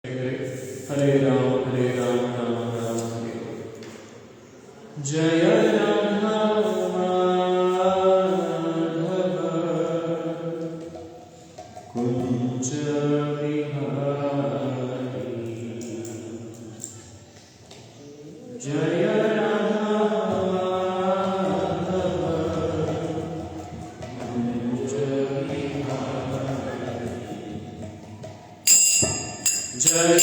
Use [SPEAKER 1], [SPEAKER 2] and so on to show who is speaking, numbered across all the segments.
[SPEAKER 1] हरे राम राम राम हरे जय राम माधव कुंज बिहारी जय राम माधव कुंज बिहारी जय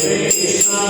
[SPEAKER 1] Hare Krishna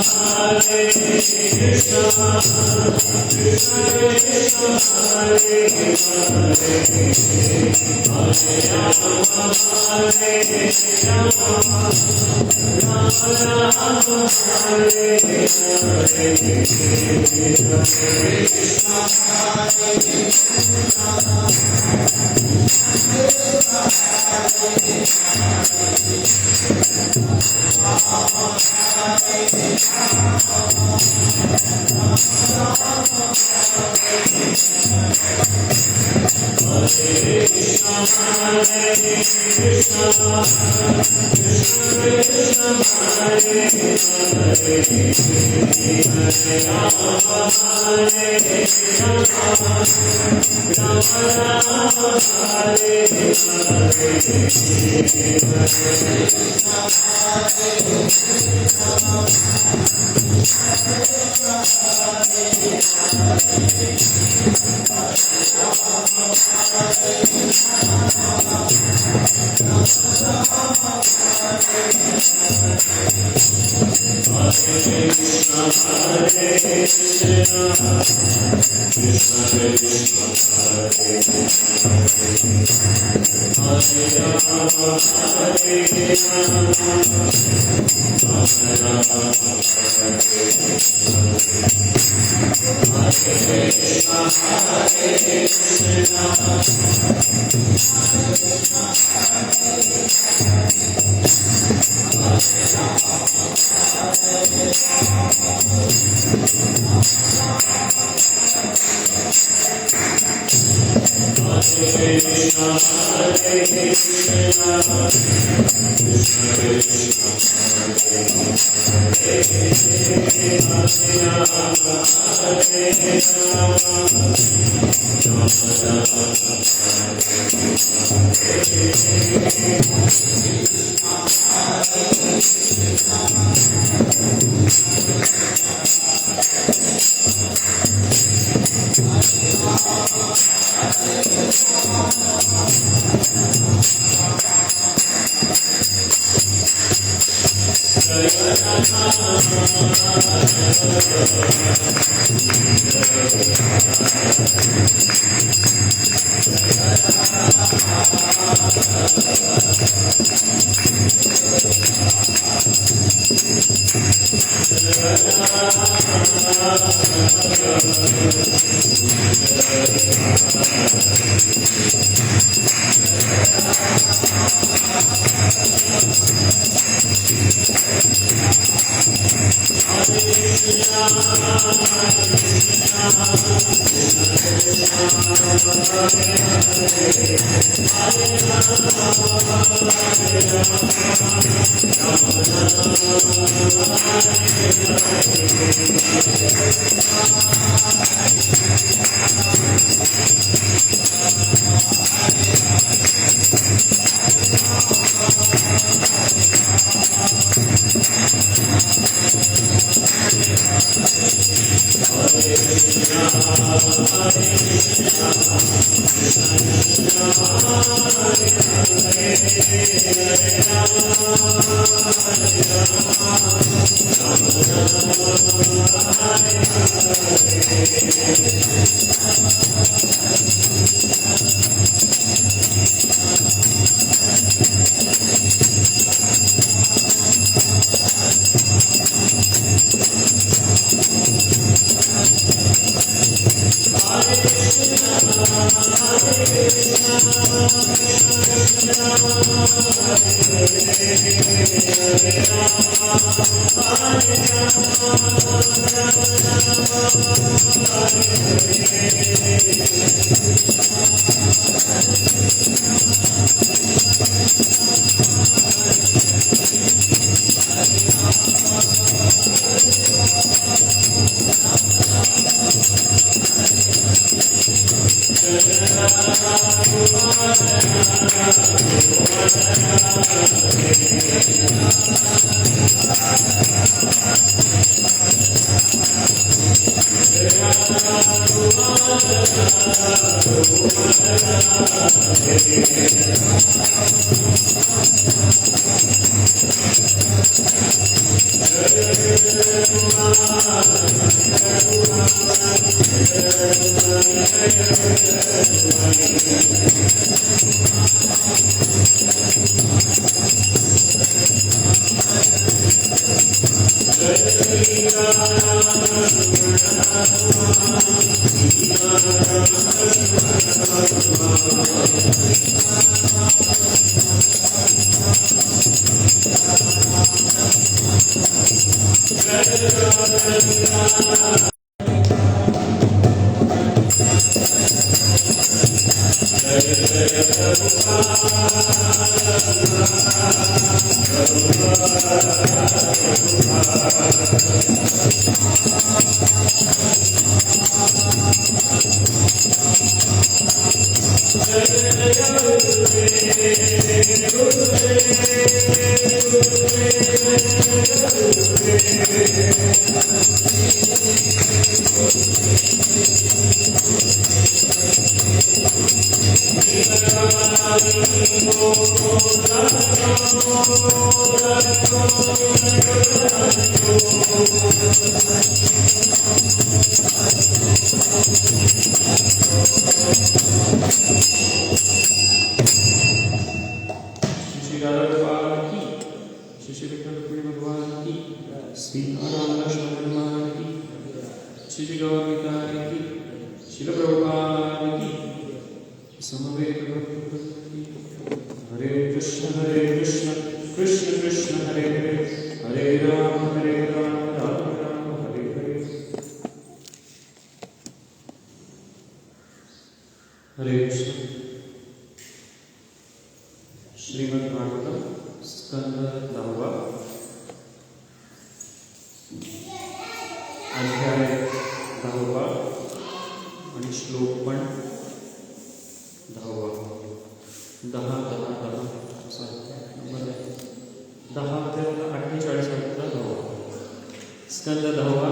[SPEAKER 1] स्कंद 10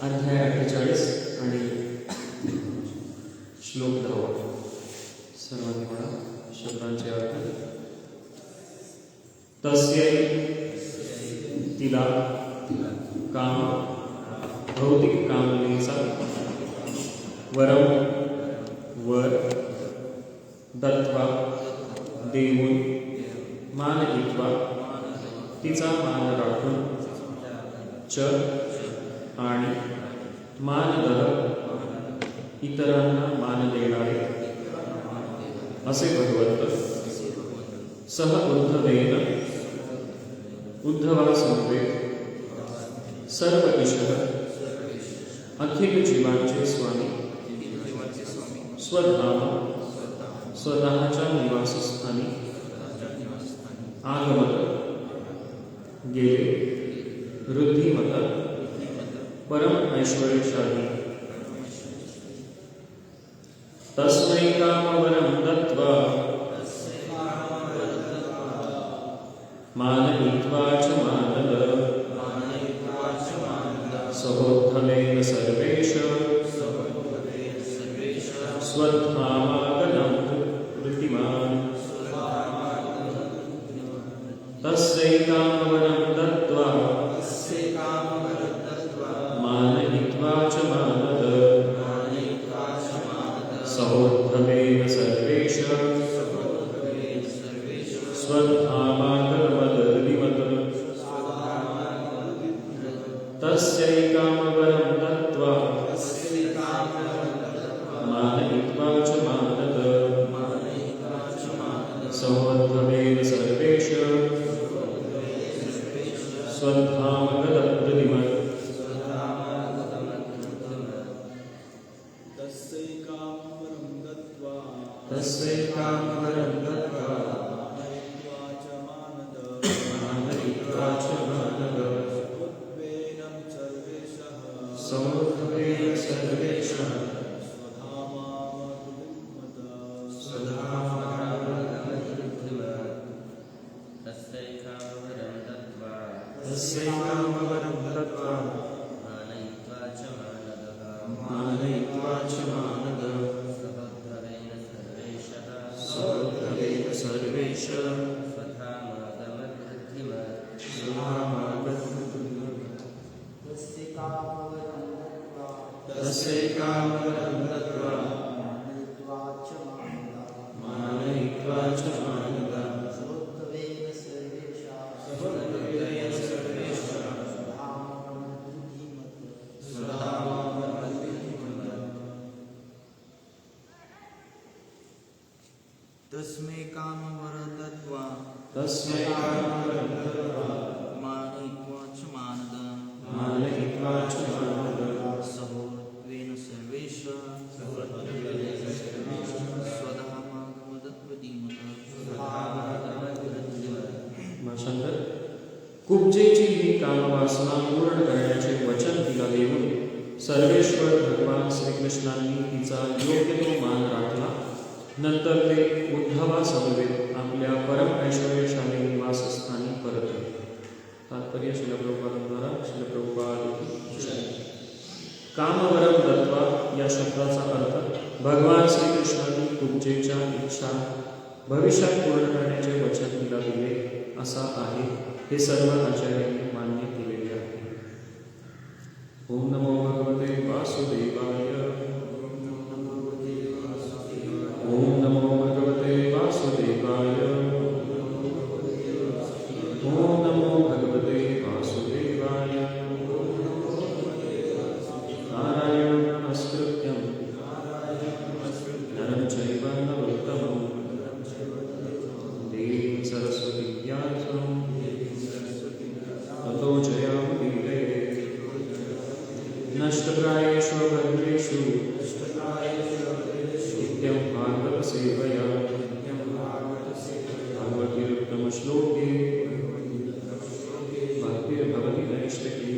[SPEAKER 1] अध्याय 48 आणि श्लोक 10. सर्वांनी म्हणा शब्दांचे अर्थ. तस्यै तिला काम भौतिक कामनेचा वरम वर दत्वा देऊन मान घेतवा तिचा मान राखून च आणि मानदह इतरांना मान देणारे असे भगवंत सह उद्धवेन उद्धवासमवेत सर्व ईशः अखिल जीवांचे स्वामी स्वधाम स्वतःच्या निवासस्थानी आगमत गेले वृद्धिमत परम ऐश्वर्यशाली तस्मै कामवरं दत्त्वा मानयित्वा च मानद सहोद्धवेन सर्वेश स्वधामागनं वृत्तिमान् तस्यै कामवरं दत्त्वा मानयित्वा च मानद सहोद्धवेन सर्वेश स्वधामागमदर्दिमत तस्यै कामवरं दत्त्वा मानयित्वा च मानद सहोद्धवेन सर्वेश स्वधामगदर्दिमत तस्यै कामवरं दत्त्वा मानयित्वा च मानद सहोद्धवेन सर्वेषः तस्यै कामवरं दत्त्वा मानयित्वा च मानद सहोद्धवेन सर्वेषः तस्यै कामवरं मानयित्वा च मानदा
[SPEAKER 2] सहोत्तवेन सर्वेषां तस्मै कामवर दत्त्वा मानयित्वा च मानदा सहोत्त्वेन सर्वेषां
[SPEAKER 1] भाषांतर कुब्जेची ही कामवासना पूर्ण करण्याचे वचन तिला देऊन सर्वेश्वर भगवान श्रीकृष्णांनी तिचा योग्य तो मान राखला. नंतर ते उद्धवासमवेत आपल्या परम ऐश्वर्यशाली निवासस्थानी परतले. तात्पर्य श्रील प्रभुपादांद्वारा श्रील प्रभुपाद की जय. कामवरम दत्वा या शब्दाचा अर्थ भगवान श्रीकृष्णांनी कुब्जेच्या इच्छा भविष्यात पूर्ण करण्याचे वचन तिला दिले असा आहे. हे सर्व आचार्यांनी मान्य केलेले आहे. ओम नमो भगवते वासुदेवाय. ओम नमो भगवते वासुदेवाय. ओम नमो भगवते वासुदेवाय. नारायणं नमस्कृत्यं नरं चैव नरोत्तमं देवीं सरस्वतीं व्यासं ततो जयामुदीरये. नष्टप्रायेषु भद्रेषु नित्यं भागवतसेवया भगवतीरुत्तमश्लोके भक्तिर्भवति नैष्ठिकी.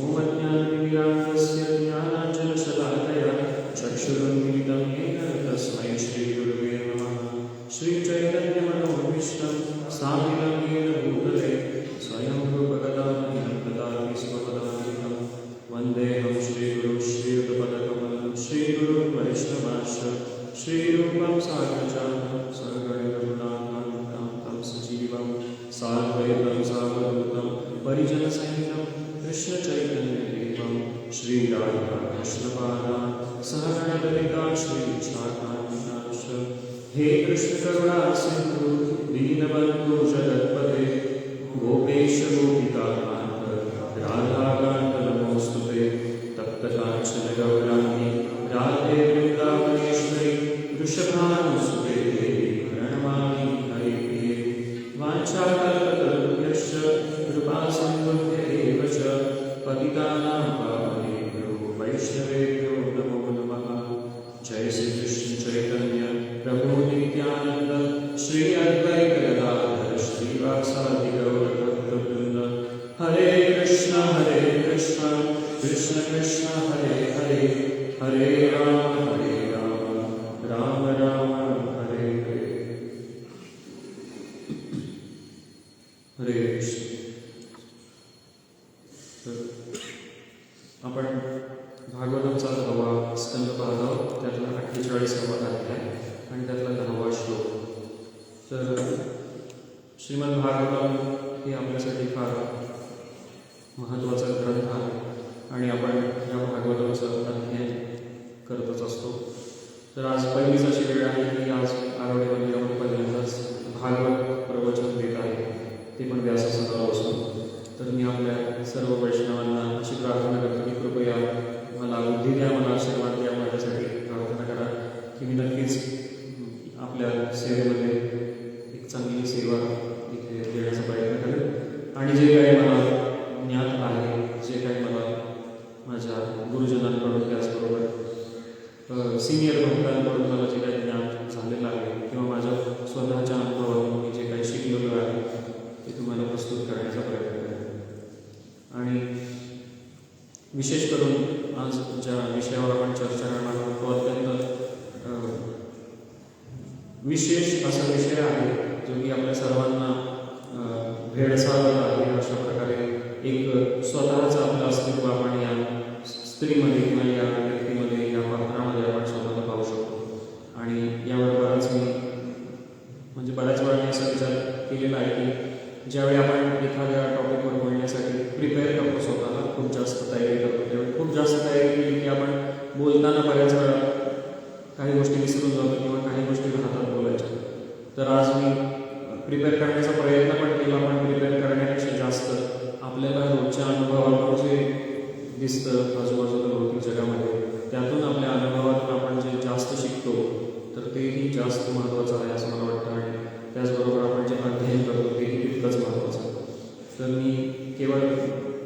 [SPEAKER 1] ॐ अज्ञानतिमिरान्धस्य ज्ञानाञ्जनशलाकया चक्षुरुन्मीलितं येन तस्मै श्रीगुरुवे नमः. श्रीचैतन्यमनोभीष्टं स्थापितं येन भूतले स्वयं रूपकदामहिं ददाति स्वपदान्वितं. वन्देऽहं श्रीगुरुं श्रीयुतपदकमलं श्रीगुरुं वैष्णवांश्च श्रीरूपं साग्रजातं सर्वगणरघुनाथान्वितं तं सजीवं साद्वैतं सावधूतं परिजनसहितं कृष्णचैतन्यदेवं श्रीराधाकृष्णपादान् सहगणललिता श्रीविशाखान्वितांश्च. हे कृष्णकरुणा सिन्धु दीनबन्धु जगत्पते गोपेश गोपिकाकान्त राधाकान्त नमोऽस्तुते. तप्तकाञ्चन गौराङ्गी राधे वृन्दावनेश्वरी वृषभानुसुते देवी प्रणमामि हरिप्रिये. वाञ्छाकल्पतरुभ्यश्च कृपासिन्धुभ्येव च पतितानां पावनेभ्यो वैष्णवेभ्यो नमो नमः. जय श्रीकृष्ण चैतन्य प्रभु नित्यानंद श्री अद्वैत गदाधर श्रीवासादि गौरभक्तवृंद. हरे कृष्ण कृष्ण कृष्ण हरे हरे हरे राम राम राम हरे हरे. हरे कृष्ण. आपण भागवतांचा 10वा स्कंद पाहत आहोत. त्यातला 48वा अध्याय आणि त्यातला 10वा श्लोक. तर श्रीमद भागवतम हे आपल्यासाठी फार महत्त्वाचा ग्रंथ आहे आणि आपण या भागवतांचा अध्ययन करतच असतो. तर आज पहिलीच अशी वेळ आहे की आज आरोग्य मंदिरामध्ये पहिल्यांदाच भागवत प्रवचन देत आहे, ते पण व्याससंदर्भात बसून. तर मी आपल्या सर्व वैष्णवांना अशी प्रार्थना करतो की कृपया मला बुद्धी द्या, मला आशीर्वाद द्या, माझ्यासाठी प्रार्थना करा की मी नक्कीच आपल्या सेवेमध्ये एक चांगली सेवा इथे देण्याचा प्रयत्न करेन. आणि जे काही मला ज्ञात आहे, जे काही मला माझ्या गुरुजनांकडून त्याचबरोबर सिनियर भक्तांकडून मला जे काही ज्ञान झालेलं आहे किंवा माझ्या स्वतःच्या अनुभवातून मी जे काही शिकलेलं आहे ते तुम्हाला प्रस्तुत करण्याचा प्रयत्न करेन. आणि विशेष करून आज ज्या विषयावर आपण चर्चा करणार आहोत तो अत्यंत विशेष असा विषय आहे जो की आपल्या सर्वांना भेडसावत आहे. अशा प्रकारे एक स्वतःचं आपलं अस्तित्व आपण या स्त्रीमध्ये किंवा या व्यक्तीमध्ये, या पात्रामध्ये आपण स्वतःला पाहू शकतो. आणि यावर बऱ्याच वेळा मी असा विचार केलेला आहे की ज्यावेळी आपण एखाद्या टॉपिकवर बोलण्यासाठी प्रिपेअर करतो, स्वतःला खूप जास्त तयारी करतो, त्यावेळी खूप जास्त तयारी केली की आपण बोलताना बऱ्याच वेळा काही गोष्टी विसरून जातो किंवा काही गोष्टी राहतात बोलायच्या. तर आज मी प्रिपेअर करण्याचा प्रयत्न पण केला, पण प्रिपेअर करण्यापेक्षा जास्त आपल्याला रोजच्या अनुभवातून जे दिसतं आजूबाजूला भौतिक जगामध्ये, त्यातून आपल्या अनुभवातून आपण जे जास्त शिकतो तर तेही जास्त महत्त्वाचं आहे असं मला वाटतं. आणि त्याचबरोबर आपण जे अध्ययन करतो तेही तितकंच महत्त्वाचं आहे. तर मी केवळ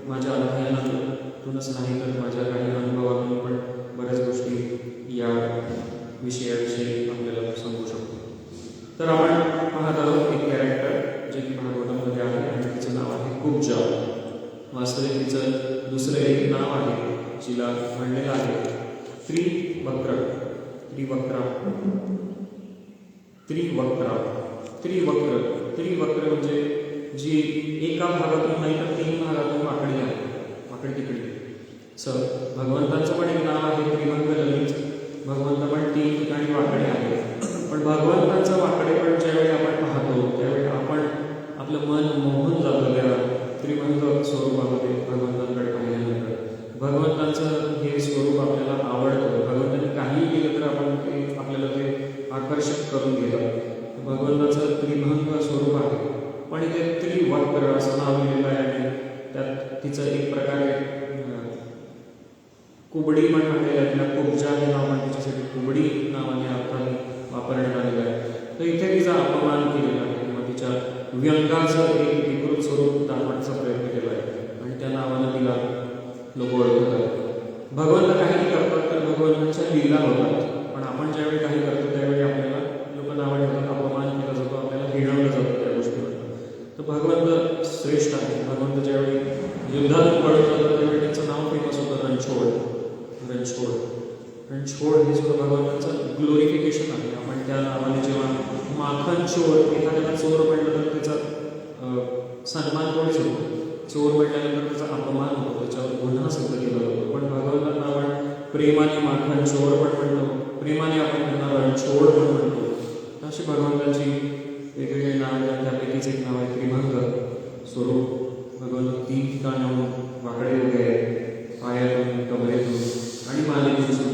[SPEAKER 1] माझ्या अध्ययनातूनच नाही तर माझ्या काही अनुभवातून पण बऱ्याच गोष्टी या विषयाविषयी आपल्याला सांगू शकतो. तर आपण पाहत आहोत एक कॅरेक्टर जे की भागवतामध्ये आहे आणि तिचं नाव आहे कुब्जा. वास्तविक तिचं दुसरं एक नाव आहे जिला म्हणलेलं आहे त्रिवक्र. त्रिवक्र म्हणजे जी एका भागातून नाही तर 3 भागातून वाकडी आहे, वाकडी तिकडी. भगवंताचं पण एक नाव आहे त्रिभंग ललित. भगवंत पण 3 ठिकाणी वाकडे आहे. पण भगवंताचं वाकडे पण ज्यावेळी आपण पाहतो त्यावेळी आपण आपलं मन मोहून जातं त्या त्रिभंग स्वरूपामध्ये भगवंतांकडे पाहिल्यानंतर. भगवंतांचं हे स्वरूप आपल्याला आवडतं. भगवंतांनी काही केलं तर आपण ते आपल्याला ते आकर्षित करून घेतात. भगवंताचं त्रिभंग स्वरूप आहे, पण इथे त्रिवक्र असं नाव लिहिलेलं आहे आणि त्यात तिचं एक प्रकारे कुबडी पण म्हणलेलं आहे. तिला कुब्जा हे नाव पण तिच्यासाठी कुबडी नावाने अर्थाने वापरण्यात आलेलं आहे. तर इथे तिचा अपमान केलेला आहे किंवा तिच्या व्यंगाचं एक विकृत स्वरूप दाखवण्याचा प्रयत्न केला आहे आणि त्या नावानं तिला लोक ओळखतात. भगवंत काही करतात तर भगवंतांच्या लीला होतात, पण आपण ज्यावेळी काही करतो त्यावेळी आपल्याला लोक नावं ठेवतात, अपमान केला जातो, आपल्याला हिणवलं जातं त्या गोष्टीवर. तर भगवंत श्रेष्ठ आहे. भगवंत ज्यावेळी युद्धात पळून जातात त्यावेळी त्यांचं नाव फेमस होतं रणछोड. रणछोड हे सुद्धा भगवंताचं ग्लोरिफिकेशन आहे. आपण त्या नावाने जेव्हा माखन चोर, एखाद्याला चोर म्हटलं तर त्याचा सन्मान थोडीच होतो. चोर म्हटल्यानंतर त्याचा अपमान होतो, त्याच्यावर गुन्हा सिद्ध केला जातो. पण भगवंतांना आपण प्रेमाने माखन चोर पण म्हणतो, प्रेमाने आपण त्यांना रणछोड पण म्हणतो. अशी भगवंतांची वेगवेगळी नावे आहेत. त्यापैकीच एक नाव आहे त्रिभंग स्वरूप. भगवंत 3 ठिकाणाहून वाकडे उभे आहेत, पायातून, कमरेतून आणि मानेतून सुद्धा.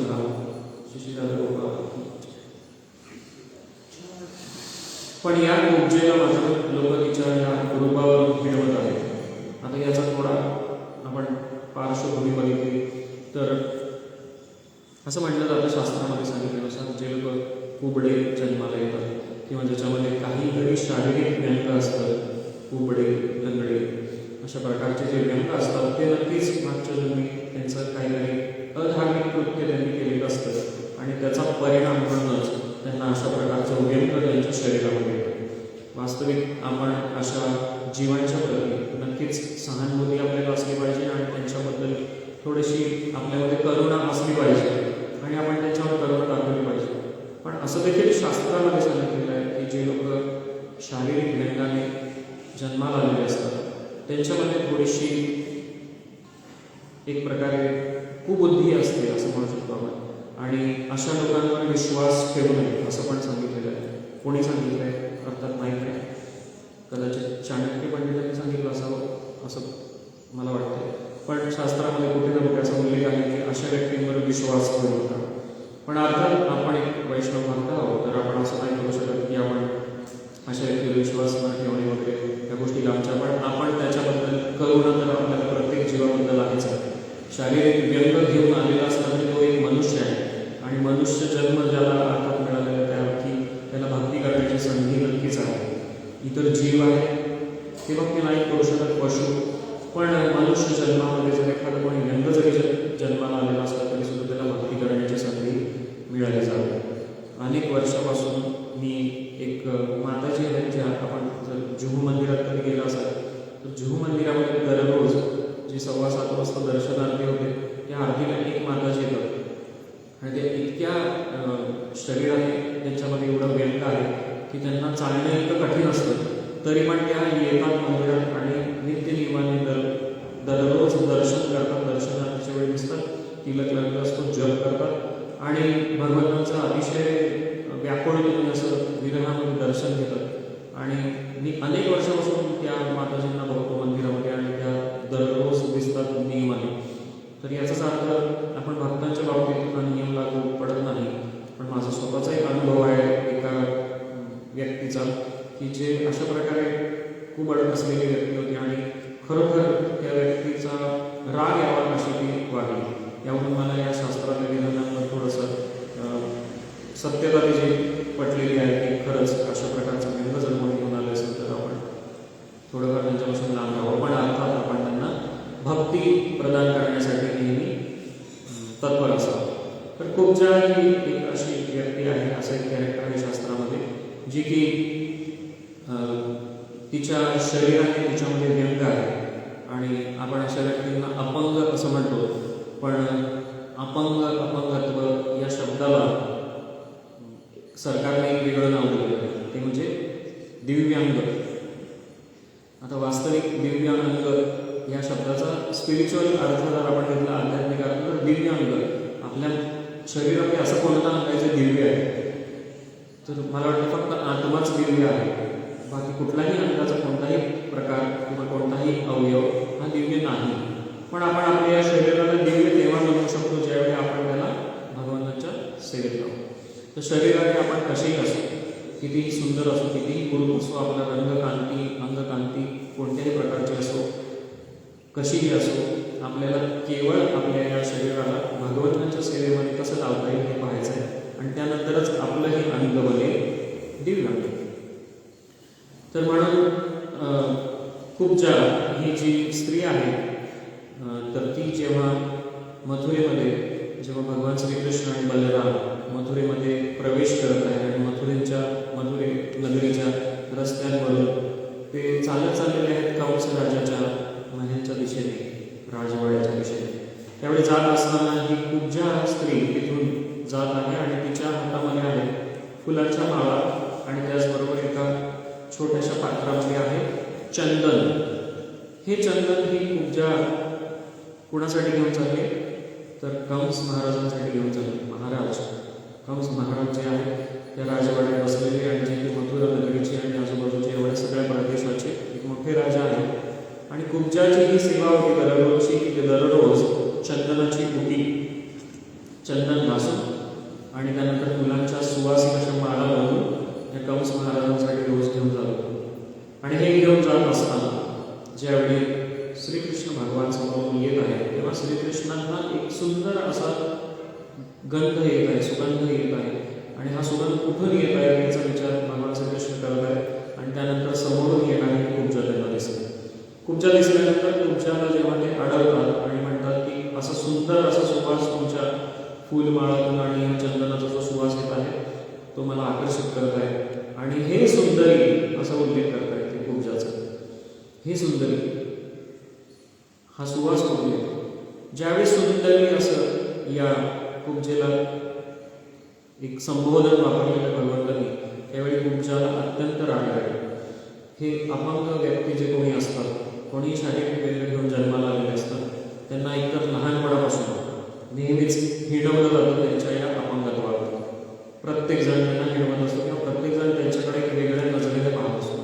[SPEAKER 1] पण या कुब्जेला मात्र लोक तिच्या या रूपावर फिरवत आहेत. आता याचा थोडा आपण पार्श्वभूमी बघितली तर असं म्हटलं जातं शास्त्रामध्ये सांगितल्यानुसार जे लोक कुबडे जन्माला येतात किंवा ज्याच्यामध्ये काहीतरी शारीरिक व्यंग असतं, कुबडे, लंगडे अशा प्रकारचे जे व्यंग असतात ते नक्कीच मागच्या जन्मी त्यांचं काहीतरी अधार्मिक कृत्य त्यांनी केलेलं असतं आणि त्याचा परिणाम म्हणूनच त्यांना अशा प्रकारचं व्यंग त्यांच्या शरीरामध्ये येतं. वास्तविक आपण अशा जीवांच्या प्रती नक्कीच सहानुभूती आपल्याला असली पाहिजे आणि त्यांच्याबद्दल थोडीशी आपल्यामध्ये करुणा असली पाहिजे आणि आपण त्यांच्यावर करुणा दाखवली पाहिजे. पण असं देखील शास्त्रामध्ये सांगितलेलं आहे की जे लोक शारीरिक व्यंगाने जन्माला आलेले असतात त्यांच्यामध्ये थोडीशी एक प्रकारे कुबुद्धी असते असं म्हणू शकतो आपण. आणि अशा लोकांवर विश्वास ठेवू नये असं पण सांगितलेलं आहे. कोणी सांगितलं आहे अर्थात माहीत नाही, कदाचित चाणक्य पंडितांनी सांगितलं असावं असं मला वाटतं. पण शास्त्रामध्ये कुठे ना कुठे असा उल्लेख आहे की अशा व्यक्तींवर विश्वास ठेवू नका. पण अर्थात आपण एक वैष्णव भक्त आहोत तर आपण असं नाही करू शकत की आपण अशा व्यक्तीवर विश्वास न ठेवणे वगैरे या गोष्टी लांबच्या. पण आपण त्याच्याबद्दल करुणा तर आपल्याला प्रत्येक जीवाबद्दल आहेच आहे. शारीरिक व्यंग घेऊन आलेला असला तरी तो एक मनुष्य आहे आणि मनुष्य जन्म ज्याला अर्थात मिळालेला त्यावरती त्याला भक्ती करण्याची संधी नक्कीच आहे. इतर जीव आहे ते भक्ती नाही करू शकत, पशु. पण मनुष्य जन्मामध्ये जर एखादं कोणी व्यंग जरी जन्माला आलेला असला तरी सुद्धा त्याला भक्ती करण्याची संधी मिळाली जाते. अनेक वर्षापासून मी एक माताजी आहेत ज्या आपण जर जुहू मंदिरात कधी गेला असाल तर जुहू मंदिरामध्ये दररोज जी 7:15 वाजता दर्शन आरती होते त्या आरतीला एक माताजी येतात आणि ते इतक्या शरीराने त्यांच्यामध्ये एवढं व्यंग आहे की त्यांना चालणं इतकं कठीण असतं तरी पण त्या येतात मंदिरात आणि नित्यनियमाने दररोज दर्शन करतात. दर्शनाच्या वेळी दिसतात, तिलक लागलं असतो, जप करतात आणि भगवंतांचं अतिशय व्याकुळतेने असं विरहामध्ये दर्शन घेतात. आणि मी अनेक वर्षापासून त्या माताजींना बघतो मंदिरामध्ये आणि त्या दररोज दिसतात नियमाने. तर याचाच अर्थ आपण भक्तांच्या बाबतीत आणि अशा प्रकारे खूप अडत असलेली व्यक्ती होती आणि खरोखर त्या व्यक्तीचा राग यावा अशी ती वागली. यावरून मला या शास्त्रातल्या विधानांवर थोडंसं सत्यता तिची पटलेली आहे की खरंच अशा प्रकारचं व्यंग जर कोणी घेऊन आलं असेल तर आपण थोडंफार त्यांच्यापासून लांब राहावं. पण अर्थात आपण त्यांना भक्ती प्रदान करण्यासाठी नेहमी तत्पर असावं. तर कुब्जा ही एक अशी व्यक्ती आहे, असं एक कॅरेक्टर आहे शास्त्रामध्ये, जी की तिच्या शरीराने तिच्यामध्ये व्यंग आहे आणि आपण अशा व्यक्तींना अपंग असं म्हणतो. पण अपंगत्व या शब्दाला सरकारने एक वेगळं नाव दिलेलं आहे, ते म्हणजे दिव्यांग. आता वास्तविक दिव्यांग या शब्दाचा स्पिरिच्युअल अर्थ जर आपण घेतला, आध्यात्मिक अर्थ, तर दिव्यांग आपल्या शरीरामध्ये असं कोणतं अंग आहे जे दिव्य आहे? तर मला वाटतं फक्त आत्माच दिव्य आहे. बाकी कुठलाही अंगाचा कोणताही प्रकार किंवा कोणताही अवयव हा दिव्य नाही. पण आपण आपल्या या शरीराला दिव्य तेव्हा बनवू शकतो ज्यावेळी आपण त्याला भगवंताच्या सेवेत लावू. तर शरीराने आपण कसेही असो, कितीही सुंदर असो, कितीही कुरूप असो, आपला रंगकांती अंगकांती कोणत्याही प्रकारची असो, कशीही असो, आपल्याला केवळ आपल्या या शरीराला भगवंताच्या सेवेमध्ये कसं लावता येईल हे पाहायचं आहे आणि त्यानंतरच आपलं हे अंग बनेल दिव्यांग. तर म्हणून कुब्जा ही जी स्त्री आहे, तर ती जेव्हा मथुरेमध्ये जेव्हा भगवान श्रीकृष्ण आणि बलराम मथुरेमध्ये प्रवेश करत आहे आणि मथुरे नगरीच्या रस्त्यांवरून ते चालत चाललेले आहेत कंस राजाच्या महलच्या दिशेने, राजवाड्याच्या दिशेने. त्यावेळी जात असताना ही कुब्जा स्त्री तिथून जात आहे आणि तिच्या हातामध्ये आहे फुलांच्या माळा आणि त्याचबरोबर एका छोट्याशा पात्रामध्ये आहे चंदन. हे चंदन ही कुब्जा कुणासाठी घेऊन चालले? तर कंस महाराजांसाठी घेऊन चालले. कंस महाराज जे आहेत त्या राजवाड्यात बसलेले आणि जे की मथुरा नगरीचे आणि आजूबाजूचे एवढ्या सगळ्या प्रदेशाचे एक मोठे राजा आहेत. आणि कुब्जाची ही सेवा होती दररोजची की ते दररोज चंदनाची बुटी, चंदन घासून आणि त्यानंतर फुलांच्या सुवासिक अशा माळा लावून या कंस महाराजांसाठी रोज घेऊन जात होते. आणि हे घेऊन जात असताना ज्यावेळी श्रीकृष्ण भगवान समोरून येत आहे तेव्हा श्रीकृष्णांना एक सुंदर असा गंध येत आहे, सुगंध येत आहे. आणि हा सुगंध कुठून येत आहे याचा विचार भगवान श्रीकृष्ण करत आहेत आणि त्यानंतर समोरून येणारी कुब्जा त्यांना दिसते. कुब्जा दिसल्यानंतर कुब्जाला जेव्हा ते अडवतात आणि म्हणतात की असा सुंदर असा सुवास तुमच्या फुलमाळातून आणि ह्या चंदनाचा जो सुवास येत आहे तो मला आकर्षित करत आहे आणि हे सुंदरी असा उल्लेख करत आहे ते कुब्जाचा. हे सुंदरी, हा सुवास कुठून येतो? ज्यावेळी सुंदरी असं या कुब्जेला एक संबोधन वापरलेलं भगवंतांनी त्यावेळी कुब्जाला अत्यंत राग आहे. हे अपंग व्यक्ती जे कोणी असतात, कोणी शारीरिक वेगळे घेऊन जन्माला आलेले असतात, त्यांना एकतर लहानपणापासून नेहमीच हिणवलं जातं त्यांच्या या अपंगत्वावर. प्रत्येकजण त्यांना हिणवत असतो किंवा प्रत्येकजण त्यांच्याकडे एक वेगळ्या नजरेने पाहत असतो.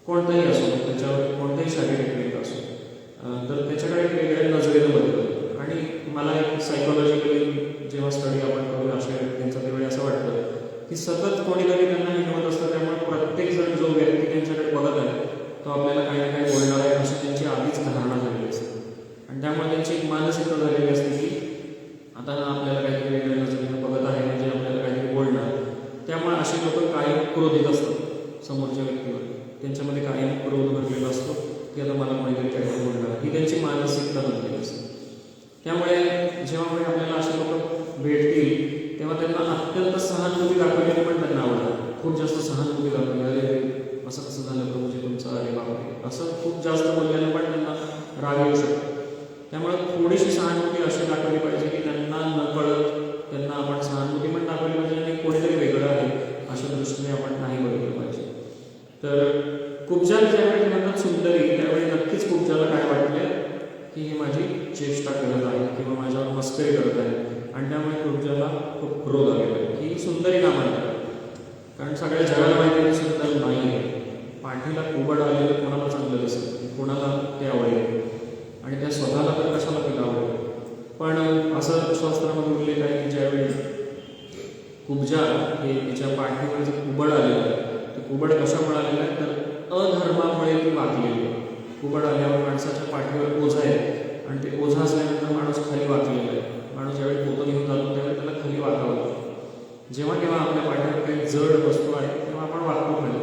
[SPEAKER 1] कोणताही असो, त्याच्यावर कोणताही शारीरिक वेग असो, तर त्याच्याकडे एक वेगळ्या नजरेने बघतो. आणि मला एक सायकोलॉजिकली जेव्हा स्टडी आपण करू अशा व्यक्तींचा त्यावेळी असं वाटतं की सतत कोणीतरी त्यांना हिणवत असतं. त्यामुळे प्रत्येकजण जो व्यक्ती त्यांच्याकडे बघत आहे तो आपल्याला काही ना काही बोलणार आहे अशी त्यांची आधीच धारणा झालेली असते. आणि त्यामुळे त्यांची एक मानसिकता झालेली असते की आता आपल्याला काहीतरी वेगळ्या नजरेने बघत आहे म्हणजे आपल्याला काहीतरी बोलणार. त्यामुळे असे लोक कायम क्रोधित असतात समोरच्या व्यक्तीवर. त्यांच्यामध्ये कायम क्रोध भरलेला असतो की आता मला कोणीतरी काहीतरी बोलणार, ही त्यांची मानसिकता बनलेली असते. त्यामुळे जेव्हा कोणी आपल्याला असे लोक भेटतील तेव्हा त्यांना अत्यंत सहानुभूती दाखवलेली पण त्यांना आवडतात. खूप जास्त सहानुभूती दाखवली, अरे असं कसं झालं प्रभूजी तुमचं, अरे बापरे, असं खूप जास्त बोलल्यानं पण त्यांना राग येऊ शकतो. त्यामुळे थोडीशी सहानुभूती अशी दाखवली पाहिजे की त्यांना नकळत त्यांना आपण सहानुभूती पण दाखवली पाहिजे आणि कोणीतरी वेगळं आहे अशा दृष्टीने आपण नाही बघितलं पाहिजे. तर कुब्जा ज्यावेळी म्हणतात सुंदरी, त्यावेळी नक्कीच कुब्जाला काय वाटलं की ही माझी चेष्टा करत आहे किंवा माझ्यावर मस्करी करत आहे. आणि त्यामुळे कुब्जाला खूप क्रोध आलेला आहे की सुंदरी का म्हणतात. कारण सगळ्या जगाला माहिती आहे सुंदर नाही आहे. पाठीला कुबड आलेलं कोणाला चांगलं दिसतं, कोणाला ते आवडेल आणि त्या स्वतःला तर कशाला तिला आवडेल. पण असं शास्त्रामध्ये उल्लेख आहे की ज्यावेळी कुब्जा हे तिच्या पाठीवर जर कुबड आलेलं ते कुबड कशामुळे आलेलं आहे तर अधर्मामुळे ती वाकलेली आहे. कुबड आल्यावर माणसाच्या पाठीवर ओझं आहे आणि ते ओझं असल्यानंतर माणूस खाली वाकलेला आहे. माणूस ज्यावेळी पोतं घेऊन जातो त्यावेळी त्याला खाली वाकावं लागतं. जेव्हा केव्हा आपल्या पाठीवर काही जड वस्तू आहे तेव्हा आपण वाकतो खाली.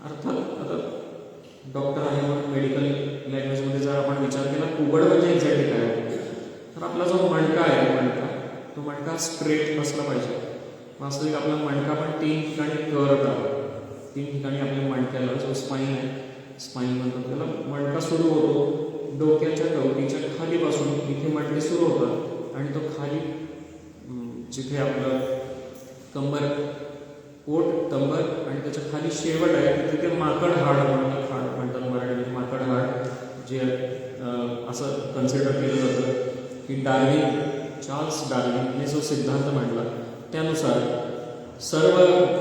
[SPEAKER 1] अर्थात आता डॉक्टर आहे म्हणून मेडिकल लँग्वेजमध्ये जर आपण विचार केला कुबड म्हणजे एक्झॅक्टली काय आहे तर आपला जो मणका आहे तो मणका स्ट्रेट असला पाहिजे. वास्तविक आपला मणका पण 3 ठिकाणी कर्व आहे. 3 ठिकाणी आपल्या मणक्याला जो स्पाईन आहे स्पाईन म्हणतात त्याला मणका सुरू होतो डोक्याच्या कवटीच्या खालीपासून इथे मणके सुरू होतात आणि तो खाली जिथे आपलं कंबर पोट कंबर आणि त्याच्या खाली शेवट आहे तिथे ते माकड हाड म्हणतात मराठीमध्ये माकड हाड जे असं कन्सिडर केलं जातं की चार्ल्स डार्विनने जो सिद्धांत मांडला त्यानुसार सर्व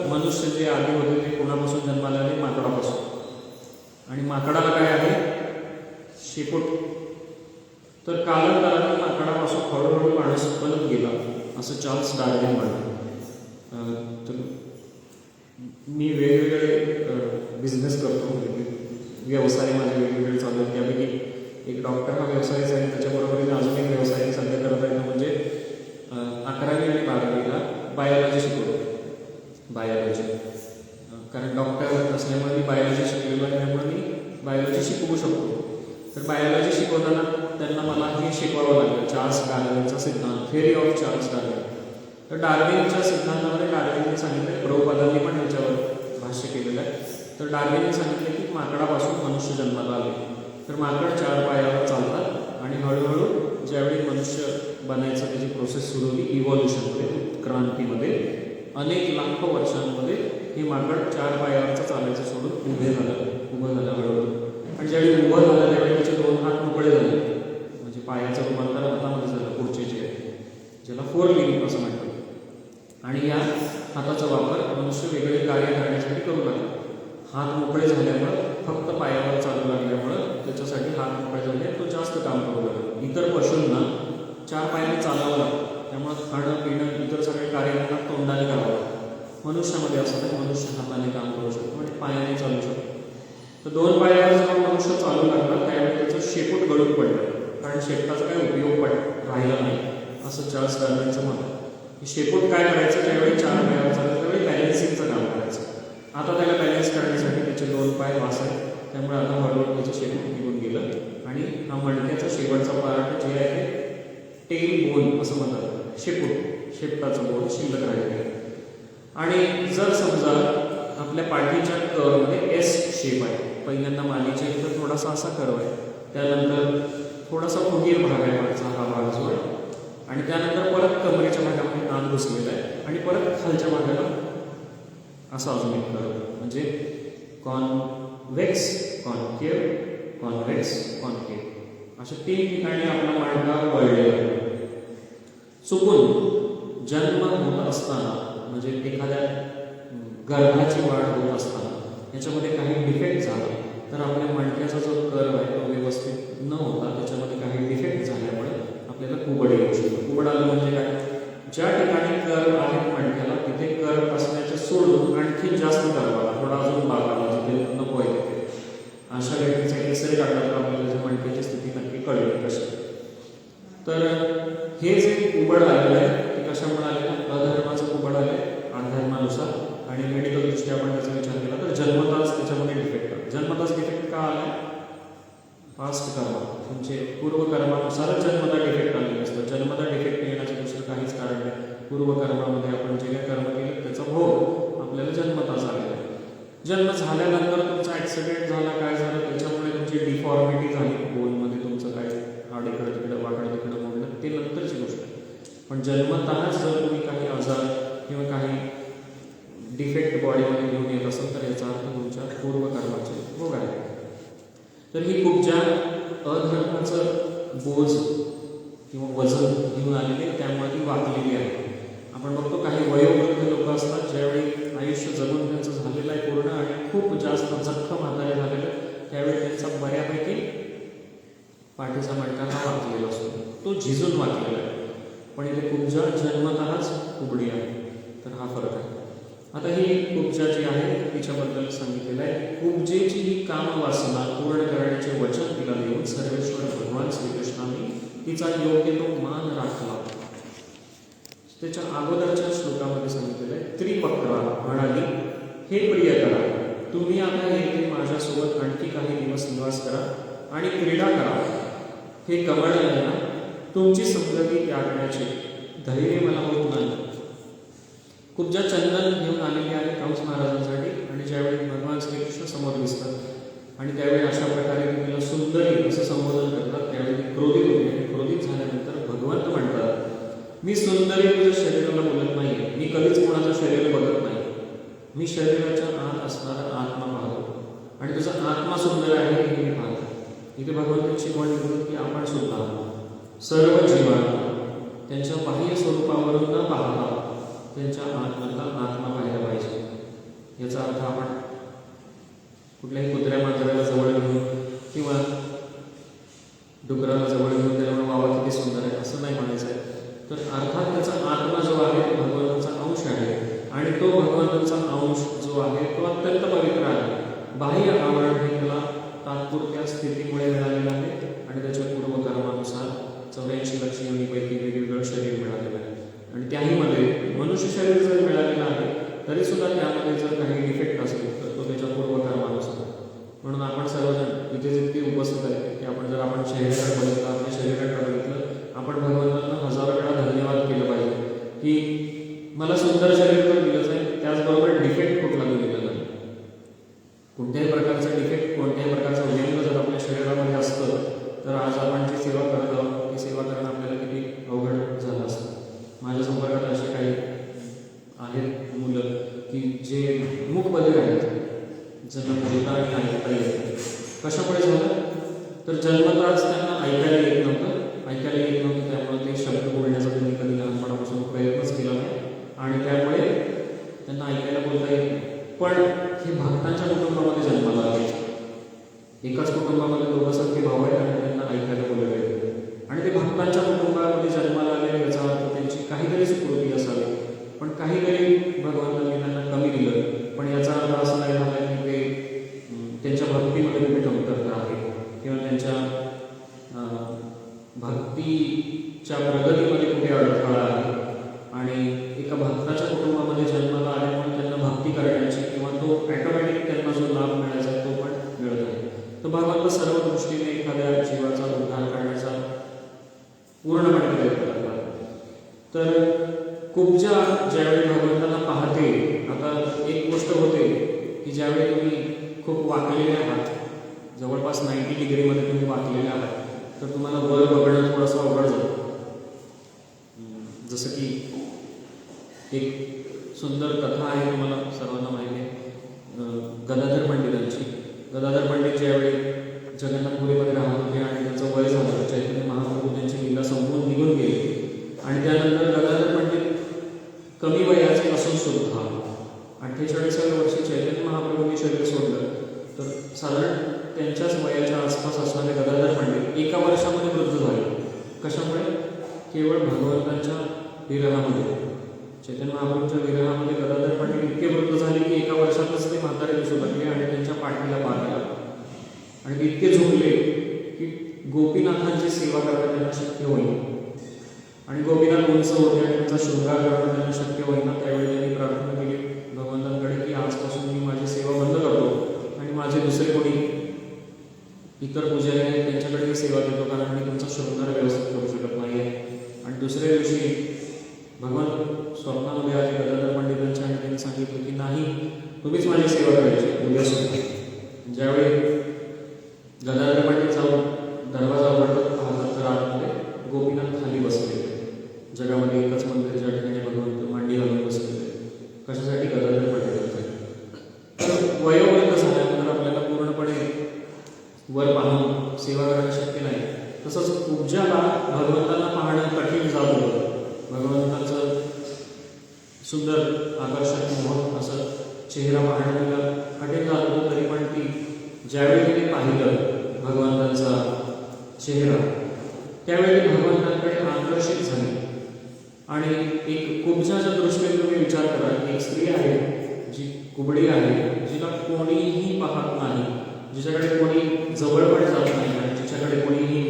[SPEAKER 1] मनुष्य जे आधी होते ते कोणापासून जन्माला आले माकडापासून आणि माकडाला काय आहे शेपूट. तर कालांतराने माकडापासून हळूहळू माणूस बनत गेला असं चार्ल्स डार्विन म्हणतो. तर मी वेगवेगळे बिझनेस करतो व्यवसाय माझे वेगवेगळे चालू आहेत. त्यापैकी एक डॉक्टर हा व्यवसायच आहे त्याच्याबरोबर अजून एक व्यवसाय सध्या करत आहे म्हणजे 11वी आणि 12वीला बायोलॉजी शिकवतो. बायोलॉजी कारण डॉक्टर असल्यामुळे मी बायोलॉजी शिकलेलो आहे त्यामुळे मी बायोलॉजी शिकवू शकतो. तर बायोलॉजी शिकवताना त्यांना मला हे शिकवावं लागलं चार्ल्स डार्विनचा सिद्धांत थेअरी ऑफ चार्ल्स डार्विन. तर डार्विनच्या सिद्धांतामध्ये डार्विनने सांगितलं प्रभुपादांनी पण याच्यावर भाष्य केलेलं आहे. तर डार्विनने सांगितलं की माकडापासून मनुष्य जन्माला आले. तर माकड 4 पायावर चालतात आणि हळूहळू ज्यावेळी मनुष्य बनायचं त्याची प्रोसेस सुरू होती इव्हॉल्युशनमध्ये उत्क्रांतीमध्ये अनेक लाखो वर्षांमध्ये हे माकड 4 पायावरचं चालायचं सोडून उभं झालं हळूहळू. आणि ज्यावेळी उभं झालं त्यावेळी त्याचे 2 हात मोकळे झाले म्हणजे पायाचं रूपांतर हातामध्ये झालं पुढचे जे ज्याला 4 लिंब असं म्हणतात. आणि या हाताचा वापर मनुष्य वेगवेगळे कार्य करण्यासाठी करू लागला. हात मोकळे झाल्यामुळं फक्त पायावर चालू लागल्यामुळं त्याच्यासाठी हात मोकळे झाले तो जास्त काम करू लागला. इतर पशूंना 4 पायाने चालावं लागतं त्यामुळं खाणं पिणं इतर सगळे कार्य त्यांना तोंडाने करावं लागतं. मनुष्यामध्ये असं नाही मनुष्य हाताने काम करू शकतो आणि पायाने चालू शकतो. तर 2 पायावर जेव्हा मनुष्य चालू लागला त्यावेळी त्याचं शेपूट गळून पडलं कारण शेपटाचा काही उपयोग राहिला नाही असं चार्ल्स डार्विनचं मत आहे. शेपूट काय करायचं ज्यावेळी 4 पायावर चाललं त्यावेळी बॅलन्सिंगचं काम करायचं. आता त्याला बॅलन्स करण्यासाठी त्याचे 2 पाय वास आहेत त्यामुळे आता हळूहळू त्याचं शेपूट निघून गेलं आणि हा मणक्याचा शेवटचा पार्ट जे आहे टेल बोन असं म्हणतात शेपटाचं बोन शिल्लक राहिलेलं आहे. आणि जर समजा आपल्या पाठीच्या कर्वमध्ये एस शेप आहे पहिल्यांदा मानेच्या इथं थोडासा असा कर्व आहे त्यानंतर थोडासा फुगीर भाग आहे वरचा हा भाग जो आहे आणि त्यानंतर परत कमरेच्या भागामध्ये नाद घुसलेला आहे आणि परत खालच्या भागाला असा अजून एक कर्व म्हणजे कॉन्व्हेक्स कॉन्केव्ह कॉन्व्हेक्स कॉन्केव्ह अशा 3 ठिकाणी आपला मणका वळलेला आहे. चुकून जन्म होत असताना म्हणजे एखाद्या गर्भाची वाढ होत असताना याच्यामध्ये काही डिफेक्ट झाला तर आपल्या मणक्याचा जो कर्व आहे तो व्यवस्थित न होता त्याच्यामध्ये काही डिफेक्ट झाल्यामुळे आपल्याला कुबड येऊ शकतो. कुबड आलं म्हणजे काय ज्या ठिकाणी कर्व आहेत मणक्याला तिथे कर्व असण्याचे सोडून आणखी जास्त कर्व आला थोडा अजून भाग आला जिथे नको आहे तिथे अशा व्यक्तीचा एक्सरे काढला तर आपल्याला त्याच्या मणक्याची स्थिती नक्की कळेल कशी. तर हे जे कुबड आलेलं आहे ते कशामुळे आलेलं अधर्माचं कुबड आले अधर्मानुसार आणि मेडिकल दृष्ट्या आपण त्याचा विचार केला तर जन्मताच त्याच्यामध्ये डिफेक्ट आहे. जन्मताच डिफेक्ट का आला पास्ट कर्म म्हणजे पूर्वकर्मानुसारच जन्मता डिफेक्ट आलेलं असतं. जन्मता डिफेक्ट येण्याचं दुसरं काहीच कारण नाही. पूर्वकर्मामध्ये आपण जे काही कर्म केले त्याचा भोग आपल्याला जन्मताच आलेला आहे. जन्म झाल्यानंतर तुमचा ॲक्सिडेंट झाला काय झालं त्याच्यामुळे तुमची डिफॉर्मिटी झाली बोनमध्ये तुमचं काय हाड इकडं तिकडं वाकडं तिकडं मोडलं ते नंतरची गोष्ट आहे. पण जन्मताच जर तुम्ही काही आजार किंवा काही डिफेक्ट बॉडीमध्ये घेऊन येत असेल तर याचा अर्थ तुमच्या पूर्वकर्माचे भोग आहे. तर ही कुब्जा अधर्माचं बोज किंवा वजन घेऊन आलेली त्यामुळे ती वाकलेली आहे. आपण बघतो काही वयोवृद्ध लोक असतात ज्यावेळी आयुष्य जगून त्यांचं झालेलं आहे पूर्ण आणि खूप जास्त जखम म्हातारे झालेलं त्यावेळी त्यांचा बऱ्यापैकी पाठीचा मणका हा वाकलेला असतो तो झिजून वाकलेला आहे. पण इथे कुब्जा जन्मतःच कुबडी आहे तर हा फरक आहे. आता ही कुब्जा जी आहे तिच्याबद्दल सांगितलेलं आहे. कुब्जेची ही कामवासना पूर्ण करण्याचे वचन तिला देऊन सर्वेश्वर भगवान श्रीकृष्णाने तिचा योग्य तो मान राखला. त्याच्या अगोदरच्या श्लोकामध्ये सांगितलेलं आहे, त्रिवक्रा म्हणाली, हे प्रियकरा, तुम्ही आता येथे माझ्यासोबत आणखी काही दिवस निवास करा आणि क्रीडा करा. हे कमळ नयना, तुमची संगती त्यागण्याचे धैर्य मला होत नाही. कुब्जा चंदन घेऊन आलेली आहे कंस महाराजांसाठी आणि ज्यावेळी भगवान श्रीकृष्ण समोर दिसतात आणि त्यावेळी अशा प्रकारे तिला सुंदरी असं संबोधन करतात, त्यावेळी ती क्रोधित होते आणि क्रोधित झाल्यानंतर भगवंत म्हणतात, मी सुंदरी तुझ्या शरीराला बोलत नाही, मी कधीच कोणाचं शरीर बघत नाही, मी शरीराच्या आत असणारा आत्मा पाहतो आणि तुझा आत्मा सुंदर आहे हे मी पाहतो. इथे भगवंताची शिकवण देतो की आपण सुद्धा सर्व जीवांना त्यांच्या बाह्य स्वरूपावरून न पाहता त्यांच्या आत्म्याला आत्मा पाहायला पाहिजे. याचा अर्थ आपण कुठल्याही कुत्र्या मांजराला जवळ घेऊन किंवा डुकराला जवळ घेऊन त्याला वावा किती सुंदर आहे असं नाही म्हणायचं आहे. तर अर्थात त्याचा आत्मा जो आहे तो भगवंताचा अंश आहे आणि तो भगवंताचा अंश जो आहे तो अत्यंत पवित्र आहे. बाह्य आवरण हे त्याला तात्पुरत्या स्थितीमुळे मिळालेलं आहे आणि त्याच्या पूर्वकर्मानुसार 84 लक्ष योनीपैकी वेगवेगळं शरीर मिळालेलं आहे आणि त्याहीमध्ये मनुष्य शरीर जर मिळालेलं आहे तरी सुद्धा त्यामध्ये जर काही डिफेक्ट असेल तर तो त्याच्या पूर्वकर्मानुसार. म्हणून आपण सर्वजण इथे जितके उपस्थित आहे की आपण शरीराकडे बघितलं, आपल्या शरीराकडे बघितलं, आपण भगवंतांना हजारो वेळा धन्यवाद केलं पाहिजे की मला सुंदर शरीर तर दिलंच आहे, त्याचबरोबर डिफेक्ट कुठला दिलेला नाही. कोणत्याही प्रकारचं डिफेक्ट, कोणत्याही प्रकारचं व्यंग जर आपल्या शरीरामध्ये असतं तर आज आपण जी सेवा करत आहोत ती सेवा करणं आपल्याला किती अवघड झालं असतं. माझ्या संपर्कात असे काही आहेत मुलं की जे मूकबधिर आहेत, ज्यांना बोलता आणि ऐकता येतं. कशामुळे झालं तर जन्मताच त्यांना ऐकायला येत नव्हतं, त्यामुळे ते शब्द बोलण्याचा त्यांनी कधी लहानपणापासून प्रयत्नच केला नाही आणि त्यामुळे त्यांना ऐकायला बोलता येत नाही. पण हे भक्तांच्या कुटुंबामध्ये जन्माला आले. एकाच कुटुंबामध्ये दोघं सख्खे भाऊ आहेत आणि त्यांना ऐकायला बोलायला येतं आणि ते भक्तांच्या कुटुंबामध्ये जन्माला आले याचा अर्थ त्यांची काहीतरी सुकृती असावी. पण काहीतरी भगवंतांनी त्यांना कमी दिलं, पण याचा अर्थ असं नाही झाला की ते त्यांच्या भक्तीमध्ये कुठे कमतरता आहे किंवा त्यांच्या भक्तीच्या प्रगतीमध्ये कुठे अडथळा आहे. आणि एका भक्ताच्या कुटुंबामध्ये जन्माला आल्यामुळे त्यांना भक्ती करण्याची किंवा तो ऑटोमॅटिक त्यांना जो लाभ मिळायचा तो पण मिळत आहे. तर भगवंत सर्व दृष्टीने एखाद्या जीवाचा उद्धार करण्याचा पूर्णपणे प्रयत्न करतात. तर कुब्जा ज्यावेळी भगवंतांना पाहते, आता एक गोष्ट होते की ज्यावेळी तुम्ही खूप वाकलेले आहात, जवळपास 90 डिग्रीमध्ये तुम्ही वाकलेले आहात, तर तुम्हाला वर बघणं थोडंसं अवघड जातं. जसं की एक सुंदर कथा आहे, तुम्हाला सर्वांना माहिती आहे, गदाधर पंडितांची. गदाधर पंडित ज्यावेळी जगन्नाथपुरीमध्ये राहत होते आणि त्यांचं वय झालं, चैतन्य महाप्रभू त्यांची लीला संपवून निघून गेले आणि त्यानंतर गदाधर पंडित कमी वयाचे असून सुद्धा 48व्या वर्षी चैतन्य महाप्रभूंनी शरीर सोडलं. तर साधारण त्यांच्याच वयाच्या आसपास असणारे गदाधर पंडित 1 वर्षामध्ये वृद्ध झाले. कशामुळे? केवळ भगवंतांच्या विरहामध्ये, चैतन्य महाप्रभूंच्या विरहामध्ये गदाधर पंडित इतके वृद्ध झाले की 1 वर्षातच ते म्हातारे दिसू लागले आणि त्यांच्या पाठीला पार आला आणि इतके झोपले की गोपीनाथांची सेवा करणं त्यांना शक्य होईल आणि गोपीनाथ उंच होते आणि त्यांचा शृंगार करणं त्यांना शक्य होईना. त्यावेळी त्यांनी प्रार्थना केली भगवंतांकडे की आजपासून मी माझी सेवा बंद करतो आणि माझे दुसरे कोणी इतर पुजारी आहेत त्यांच्याकडे सेवा देतो, कारण मी तुमचा शृंगार व्यवस्थित करू शकत नाही आहे. आणि दुसऱ्या दिवशी भगवान स्वप्नामध्ये आले गदाधर पंडितांच्या आणि त्यांनी सांगितलं की नाही, तुम्हीच माझी सेवा करायची उद्यापासून. ज्यावेळी गदाधर पंडित जाऊन दरवाजा उघडत पाहतात तर आतमध्ये गोपीनाथ खाली बसले. जगामध्ये एकच मंदिर ज्या ठिकाणी भगवंत मांडी घालून बसलेले. कशासाठी? गदाधर पंडितांसाठी. तर वयोवृद्ध झाल्यानंतर आपल्याला पूर्णपणे वर पाहून सेवा करणं शक्य नाही. तसंच कुब्जाला भगवंतांना पाहणं कठीण जात होतं. भगवंताचं सुंदर आकर्षक मोहक असं चेहरा पाहणं तिला कठीण जात होतं. तरी पण ती ज्यावेळी तिने पाहिलं भगवंतांचा चेहरा त्यावेळी भगवंतांकडे आकर्षित झाली. आणि एक कुब्जाच्या दृष्टीने तुम्ही विचार करा की एक स्त्री आहे जी कुबडी आहे, जिला कोणीही पाहत नाही, जिच्याकडे कोणी जवळ पण जात नाही आणि जिच्याकडे कोणीही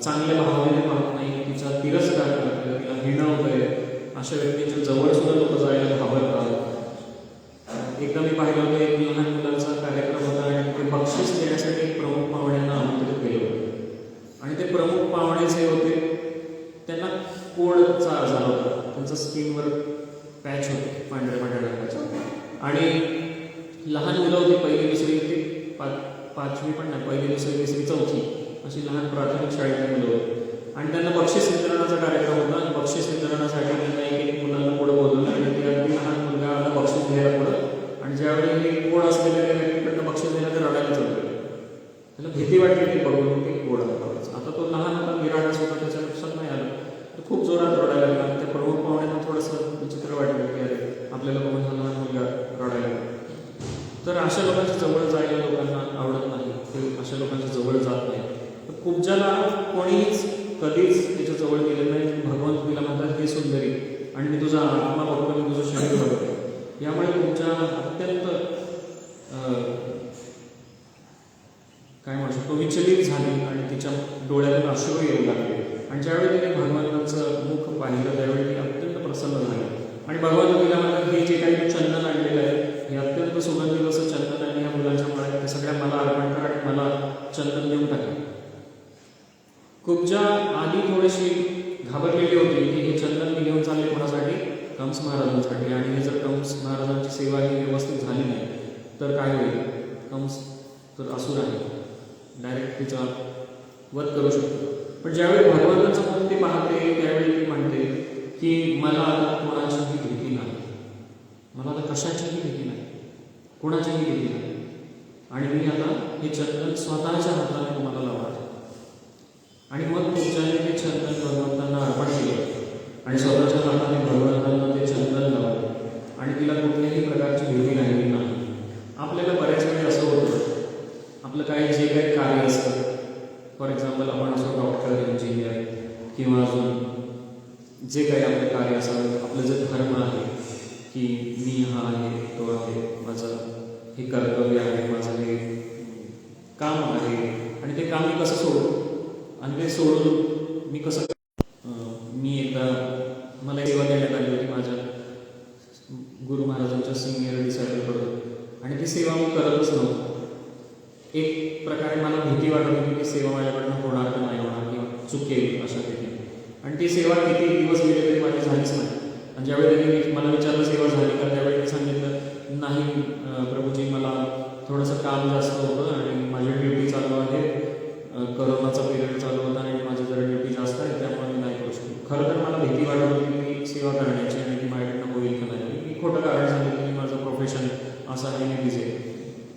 [SPEAKER 1] चांगल्या भावनेने पाहत नाही, तिचा तिरस्कार करते, तिला हिणवतंय, अशा व्यक्तींच्या जवळ सुद्धा लोक जायला घाबरतात. एकदा मी पाहिलं होतं, एक लहान मुलांचा कार्यक्रम होता आणि ते बक्षीस देण्यासाठी प्रमुख पाहुण्यांना आमंत्रित केलं होतं आणि ते प्रमुख पाहुणे जे होते त्यांना कोडचा आजार होता, त्यांचा स्किनवर पॅच होते पांढऱ्या रंगाचे आणि लहान मुलं होती, पहिली दुसरी ते पाचवी पण नाही, पहिली दुसरी तिसरी चौथी अशी लहान प्राथमिक शाळेतली मुलं होती आणि त्यांना बक्षीस वितरणाचा कार्यक्रम होता आणि बक्षीस वितरणासाठी त्यांना एक मुलांना पुढं बोलवलं आणि ते अगदी लहान मुलगा आला बक्षीस घ्यायला पुढं आणि ज्यावेळी हे कोड असलेल्या त्या व्यक्तीकडनं बक्षीस दिलं तर रडायला चालू त्याला भीती वाटली ती बघून की कोड आता तो लहान होता, निराळाच होता, त्याच्या लक्षात नाही आलं, तो खूप जोरात रडायला लागला आणि त्या प्रमुख पाहुण्यांना थोडंसं विचित्र वाटलं की अरे आपल्याला बघून हा लहान मुलगा रडायला लागला. तर अशा लोकांच्या जवळ जायला लोकांना आवडत नाही, ते अशा लोकांच्या जवळ जात नाही. तर कुब्जाला कोणीच कधीच त्याच्या जवळ गेलं नाही. भगवान तिला म्हणतात हे सुंदरी आणि मी तुझा आत्मा बघतो, मी तुझं शरीर बघतो. यामुळे कुब्जा अत्यंत काय म्हणू शकतो विचलित झाली आणि तिच्या डोळ्यातून अश्रू येऊ लागले आणि ज्यावेळी तिने भगवानाचं मुख पाहिलं त्यावेळी ती अत्यंत प्रसन्न झाली आणि भगवान तिला म्हणतात हे जे काही तू चंदन आणलेलं आहे हे अत्यंत सुगंधित असं चंदन आणि ह्या मुलांच्या माळ्यात ते सगळ्या मला अर्पण कर आणि मला चंदन देऊन टाका. कुब्जा आधी थोडीशी घाबरलेली होती की हे चंदन मी घेऊन चालले कोणासाठी, कंस महाराजांसाठी, आणि हे जर कंस महाराजांची सेवा ही व्यवस्थित झाली नाही तर काय होईल, कंस तर असुर आहे, डायरेक्ट तिचा वध करू शकतो. पण ज्यावेळी भगवंताचं मुख ती पाहते त्यावेळी ती म्हणते की मला आता कोणाचीही भीती नाही, मला आता कशाचीही भीती नाही, कोणाचीही भीती नाही आणि मी आता हे चंदन स्वतःच्या हाताने तुम्हाला लावणार. आणि मग कुब्जाने ते चंदन भगवंतांना अर्पण केलं आणि स्वतःच्या हाताने भगवंतांना ते चंदन लावलं आणि तिला कुठल्याही प्रकारची भीती राहिली नाही. आपल्याला बऱ्याच वेळी असं होतं, आपलं काय जे काही कार्य असतं, फॉर एक्झाम्पल आपण असो डॉक्टर, इंजिनियर किंवा अजून जे काही आपलं कार्य असावं, आपलं जे धर्म आहे की मी हा आहे तो आहे, माझं हे कर्तव्य आहे, माझं हे काम आहे आणि ते काम मी कसं सोडू आणि ते सोडून मी कसं मी एकदा मला सेवा देण्यात आली होती माझ्या गुरु महाराजांच्या सिनियर डिसायबलकडून आणि ती सेवा मी करतच नव्हतो. एक प्रकारे मला भीती वाटत होती की सेवा माझ्याकडनं होणार का नाही होणार किंवा चुकेल अशा ठिकाणी, आणि ती सेवा किती दिवस गेले तरी माझी झालीच नाही. आणि ज्यावेळी त्यांनी मला विचारलं सेवा झाली का, त्यावेळी मी सांगितलं नाही प्रभूजी, मला थोडंसं काम जास्त होतं आणि माझी ड्युटी चालू आहे, करोनाचा पिरियड चालू होता आणि माझी जरा ड्युटी जास्त आहे त्यामुळे मी नाही करू शकतो. खरं तर मला भीती वाटत होती की सेवा करण्याची आणि ती माझ्याकडनं होईल का नाही. मी खोटं कारण सांगितलं की माझं प्रोफेशन असं आहे मी बिझी आहे.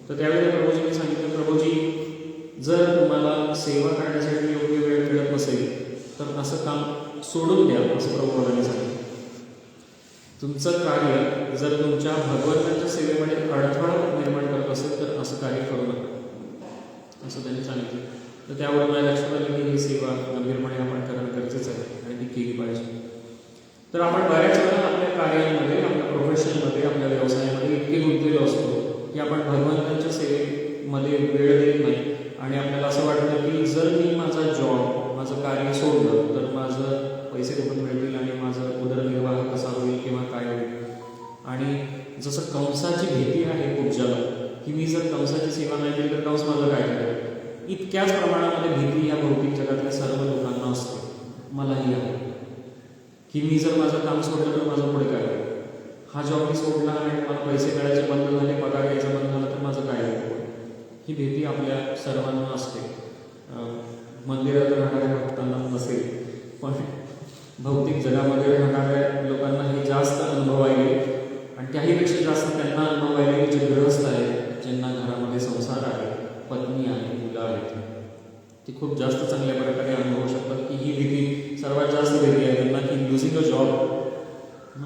[SPEAKER 1] तर त्यावेळी प्रभूजींनी सांगितलं, प्रभूजी जर तुम्हाला सेवा करण्यासाठी योग्य वेळ मिळत नसेल तर असं काम सोडून द्या, असं प्रभू महाराजांनी सांगितलं. तुमचं कार्य जर तुमच्या भगवंतांच्या सेवेमध्ये अडथळा निर्माण करत असेल तर असं कार्य करू नका, असं त्यांनी सांगितलं. तर त्यावर माझ्या लक्षात आलं की ही सेवा गंभीरपणे आपण करणं गरजेचं आहे आणि ती केली पाहिजे. तर आपण बऱ्याच वेळा आपल्या कार्यामध्ये, आपल्या प्रोफेशनमध्ये, आपल्या व्यवसायामध्ये इतके गुंतलेलो असतो की आपण भगवंतांच्या सेवेमध्ये वेळ देत नाही आणि आपल्याला असं वाटतं की जर मी माझा जॉब, माझं कार्य सोडलं तर माझं पैसे कुठून मिळतील आणि माझं उदरनिर्वाह कसा होईल किंवा काय होईल. आणि जसं कंसाची भीती आहे कुब्जाला की मी जर कंसाची सेवा नाही केली तर कंस माझं काय करेल, इतक्याच प्रमाणामध्ये भीती या भौतिक जगातल्या सर्व लोकांना असते. मलाही आहे की मी जर माझं काम सोडलं तर माझं पुढे काय होईल, हा जॉब मी सोडला आणि मला पैसे मिळायचे बंद झाले, पगार यायचं बंद झालं तर माझं काय होईल, ही भीती आपल्या सर्वांना असते. मंदिरात राहणाऱ्या भक्तांना नसेल पण भौतिक जगामध्ये राहणाऱ्या लोकांना हे जास्त अनुभवायले आणि त्याहीपेक्षा जास्त त्यांना अनुभवायले जे गृहस्थ आहेत, ज्यांना घरामध्ये संसार आहे, पत्नी आहे, मुलं आहेत, ती खूप जास्त चांगल्या प्रकारे अनुभवू शकतात की ही भीती सर्वात जास्त भीती आहे त्यांना की लुझिंग अ जॉब.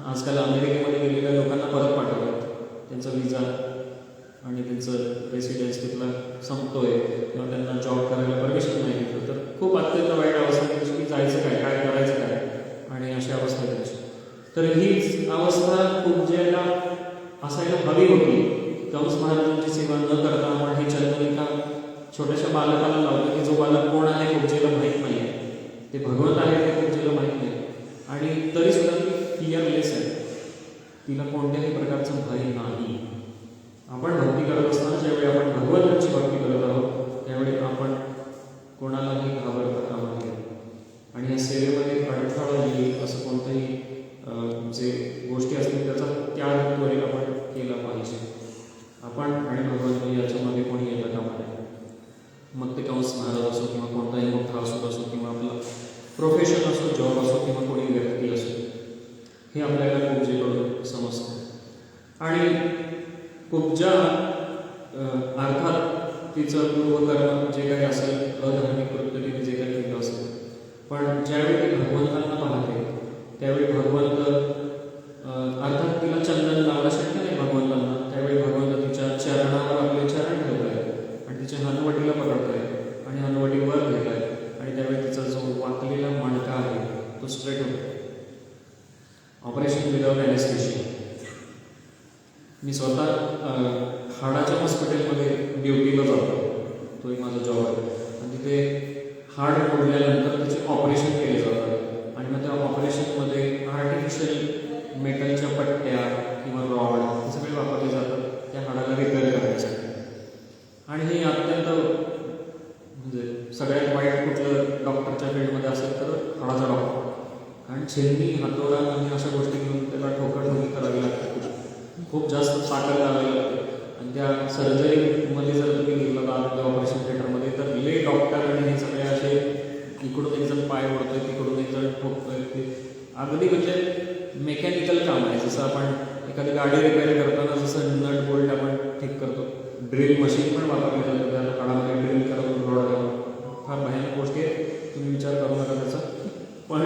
[SPEAKER 1] आजकाल अमेरिकेमध्ये गेलेल्या लोकांना परत पाठवतात, त्यांचा विजा आणि त्यांचं रेसिडेन्स तिथला संपतोय किंवा त्यांना जॉब करायला परमिशन नाही घेतलं तर खूप अत्यंत वाईट अवस्था त्यांची की जायचं काय, काय करायचं काय, आणि अशी अवस्था त्यांची. तर हीच अवस्था कुब्जाला असायला हवी होती. कंस महाराजांची सेवा न करता आपण हे चंदन एका छोट्याशा बालकाला लावलं की जो बालक कोण आहे कुबजेला माहीत नाही आहे, ते भगवंत आहे ते कुबजेला माहीत नाही, आणि तरी सुद्धा ती फिअरलेस आहे, तिला कोणत्याही प्रकारचं भय नाही. आपण भक्ती करत असताना ज्यावेळी आपण भगवंताची भक्ती करत आहोत त्यावेळी आपण कोणालाही घाबरता कामा नये. आणि या सेवेमध्ये अडथळा येईल असं कोणतंही जे गोष्टी असतील त्याचा त्याग त्वरित आपण केला पाहिजे. आपण आणि भगवंत याच्यामध्ये कोणी येता कामा नये. मग ते कंस महाराज असो किंवा कोणताही मोठा असो किंवा आपलं प्रोफेशन असो, जॉब असो किंवा कोणी व्यक्ती असो, हे आपल्याला कुबजेकडून समजतं. आणि कुब्जा अर्थात तिचं पूर्वकर्म जे काही असेल, अधार्मिक कृत्य तिने जे काही केलं असेल, पण ज्यावेळी ती भगवंतांना पाहते त्यावेळी भगवंत अर्थात तिला चंदन लावणं शक्य नाही भगवंतांना, त्यावेळी भगवंत तिच्या चरणावर आपले चरण ठेवत आहे आणि तिच्या हनुवटीला पकडत आहे आणि हनुवटीवर घेत आहे, आणि त्यावेळी तिचा जो वाकलेला मणका आहे तो स्ट्रेट होतो. Operation without anaesthesia. मी स्वतः हाडाच्या हॉस्पिटलमध्ये ड्युटीला जातो, तोही माझा जॉब आहे, आणि तिथे हाड मोडल्यानंतर त्याचे ऑपरेशन केले जातात आणि मग त्या ऑपरेशनमध्ये आर्टिफिशियल मेटलच्या पट्ट्या किंवा रॉड हे सगळे वापरले जातात त्या हाडाला रिपेअर करण्यासाठी. आणि हे अत्यंत म्हणजे सगळ्यात वाईट कुठलं डॉक्टरच्या फील्डमध्ये असेल तर हाडाचा डॉक्टर, कारण छेन्नी, हातोडा आणि अशा गोष्टी घेऊन त्याला ठोकाठोकी करावी लागते, खूप जास्त ताकद लावावी लागते. आणि त्या सर्जरीमध्ये जर तुम्ही गेला आरोग्य ऑपरेशन थिएटरमध्ये तर ले डॉक्टर आणि हे सगळे असे इकडून एक जण पाय ओढतोय तिकडून एक जण ठोकतोय, ते अगदी म्हणजे मेकॅनिकल काम आहे. जसं आपण एखादी गाडी रिपेअर करताना जसं नट बोल्ट आपण ठीक करतो, ड्रिल मशीन पण वापरली जातं त्या काळामध्ये, ड्रिल करून रोड करून. फार भयानक गोष्टी आहे, तुम्ही विचार करू नका त्याचा. पण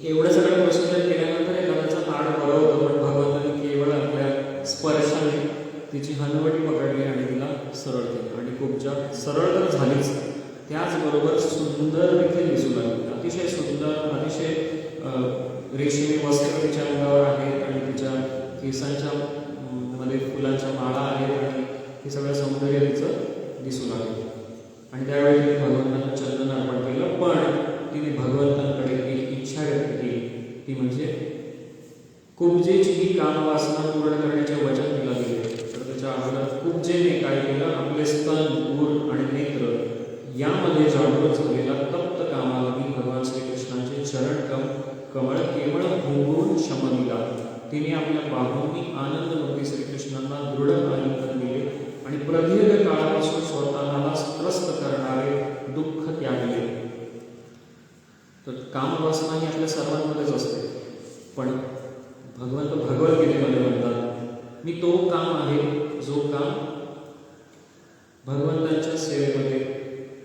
[SPEAKER 1] एवढ्या सगळ्या प्रोसिजर केल्यानंतर एखाद्याचं हाड बरं होतं, पण भगवंतांनी केवळ आपल्या स्पर्शाने तिची हनुवटी पकडली आणि तिला सरळ केली, आणि कुब्जा सरळ तर झालीच, त्याचबरोबर सुंदर देखील दिसू लागली. अतिशय सुंदर, अतिशय रेशमी वस्त्र तिच्या अंगावर आहेत आणि तिच्या केसांच्या मध्ये फुलांच्या माळा आहेत आणि हे सगळं सौंदर्य तिचं दिसू लागलं. आणि त्यावेळी तिने भगवंतांना चंदन अर्पण केलं, पण तिने भगवंतांकडे एक इच्छा व्यक्त केली, ती म्हणजे कुब्जेची ही कामवासना पूर्ण करण्याचे वचन तिला दिले. तर त्याच्या अगोदर कुब्जेने काय केलं, आपले स्तन, गुर आणि नेत्र यामध्ये जागृत झालेला तप्त कामावधी भगवान श्रीकृष्णांचे चरण कमळ केवळ भुंगून शम दिला. तिने आपल्या बाहूंनी आनंदमूर्ती श्रीकृष्णांना दृढ आलिंगन दिले आणि प्रदीर्घ काळापासून स्वतःला त्रस्त करणारे दुःख त्यागले. तर कामवासना ही आपल्या सर्वांमध्येच असते, पण भगवंत भगवद्गीतेमध्ये म्हणतात, मी तो काम आहे जो काम भगवंतांच्या सेवेमध्ये,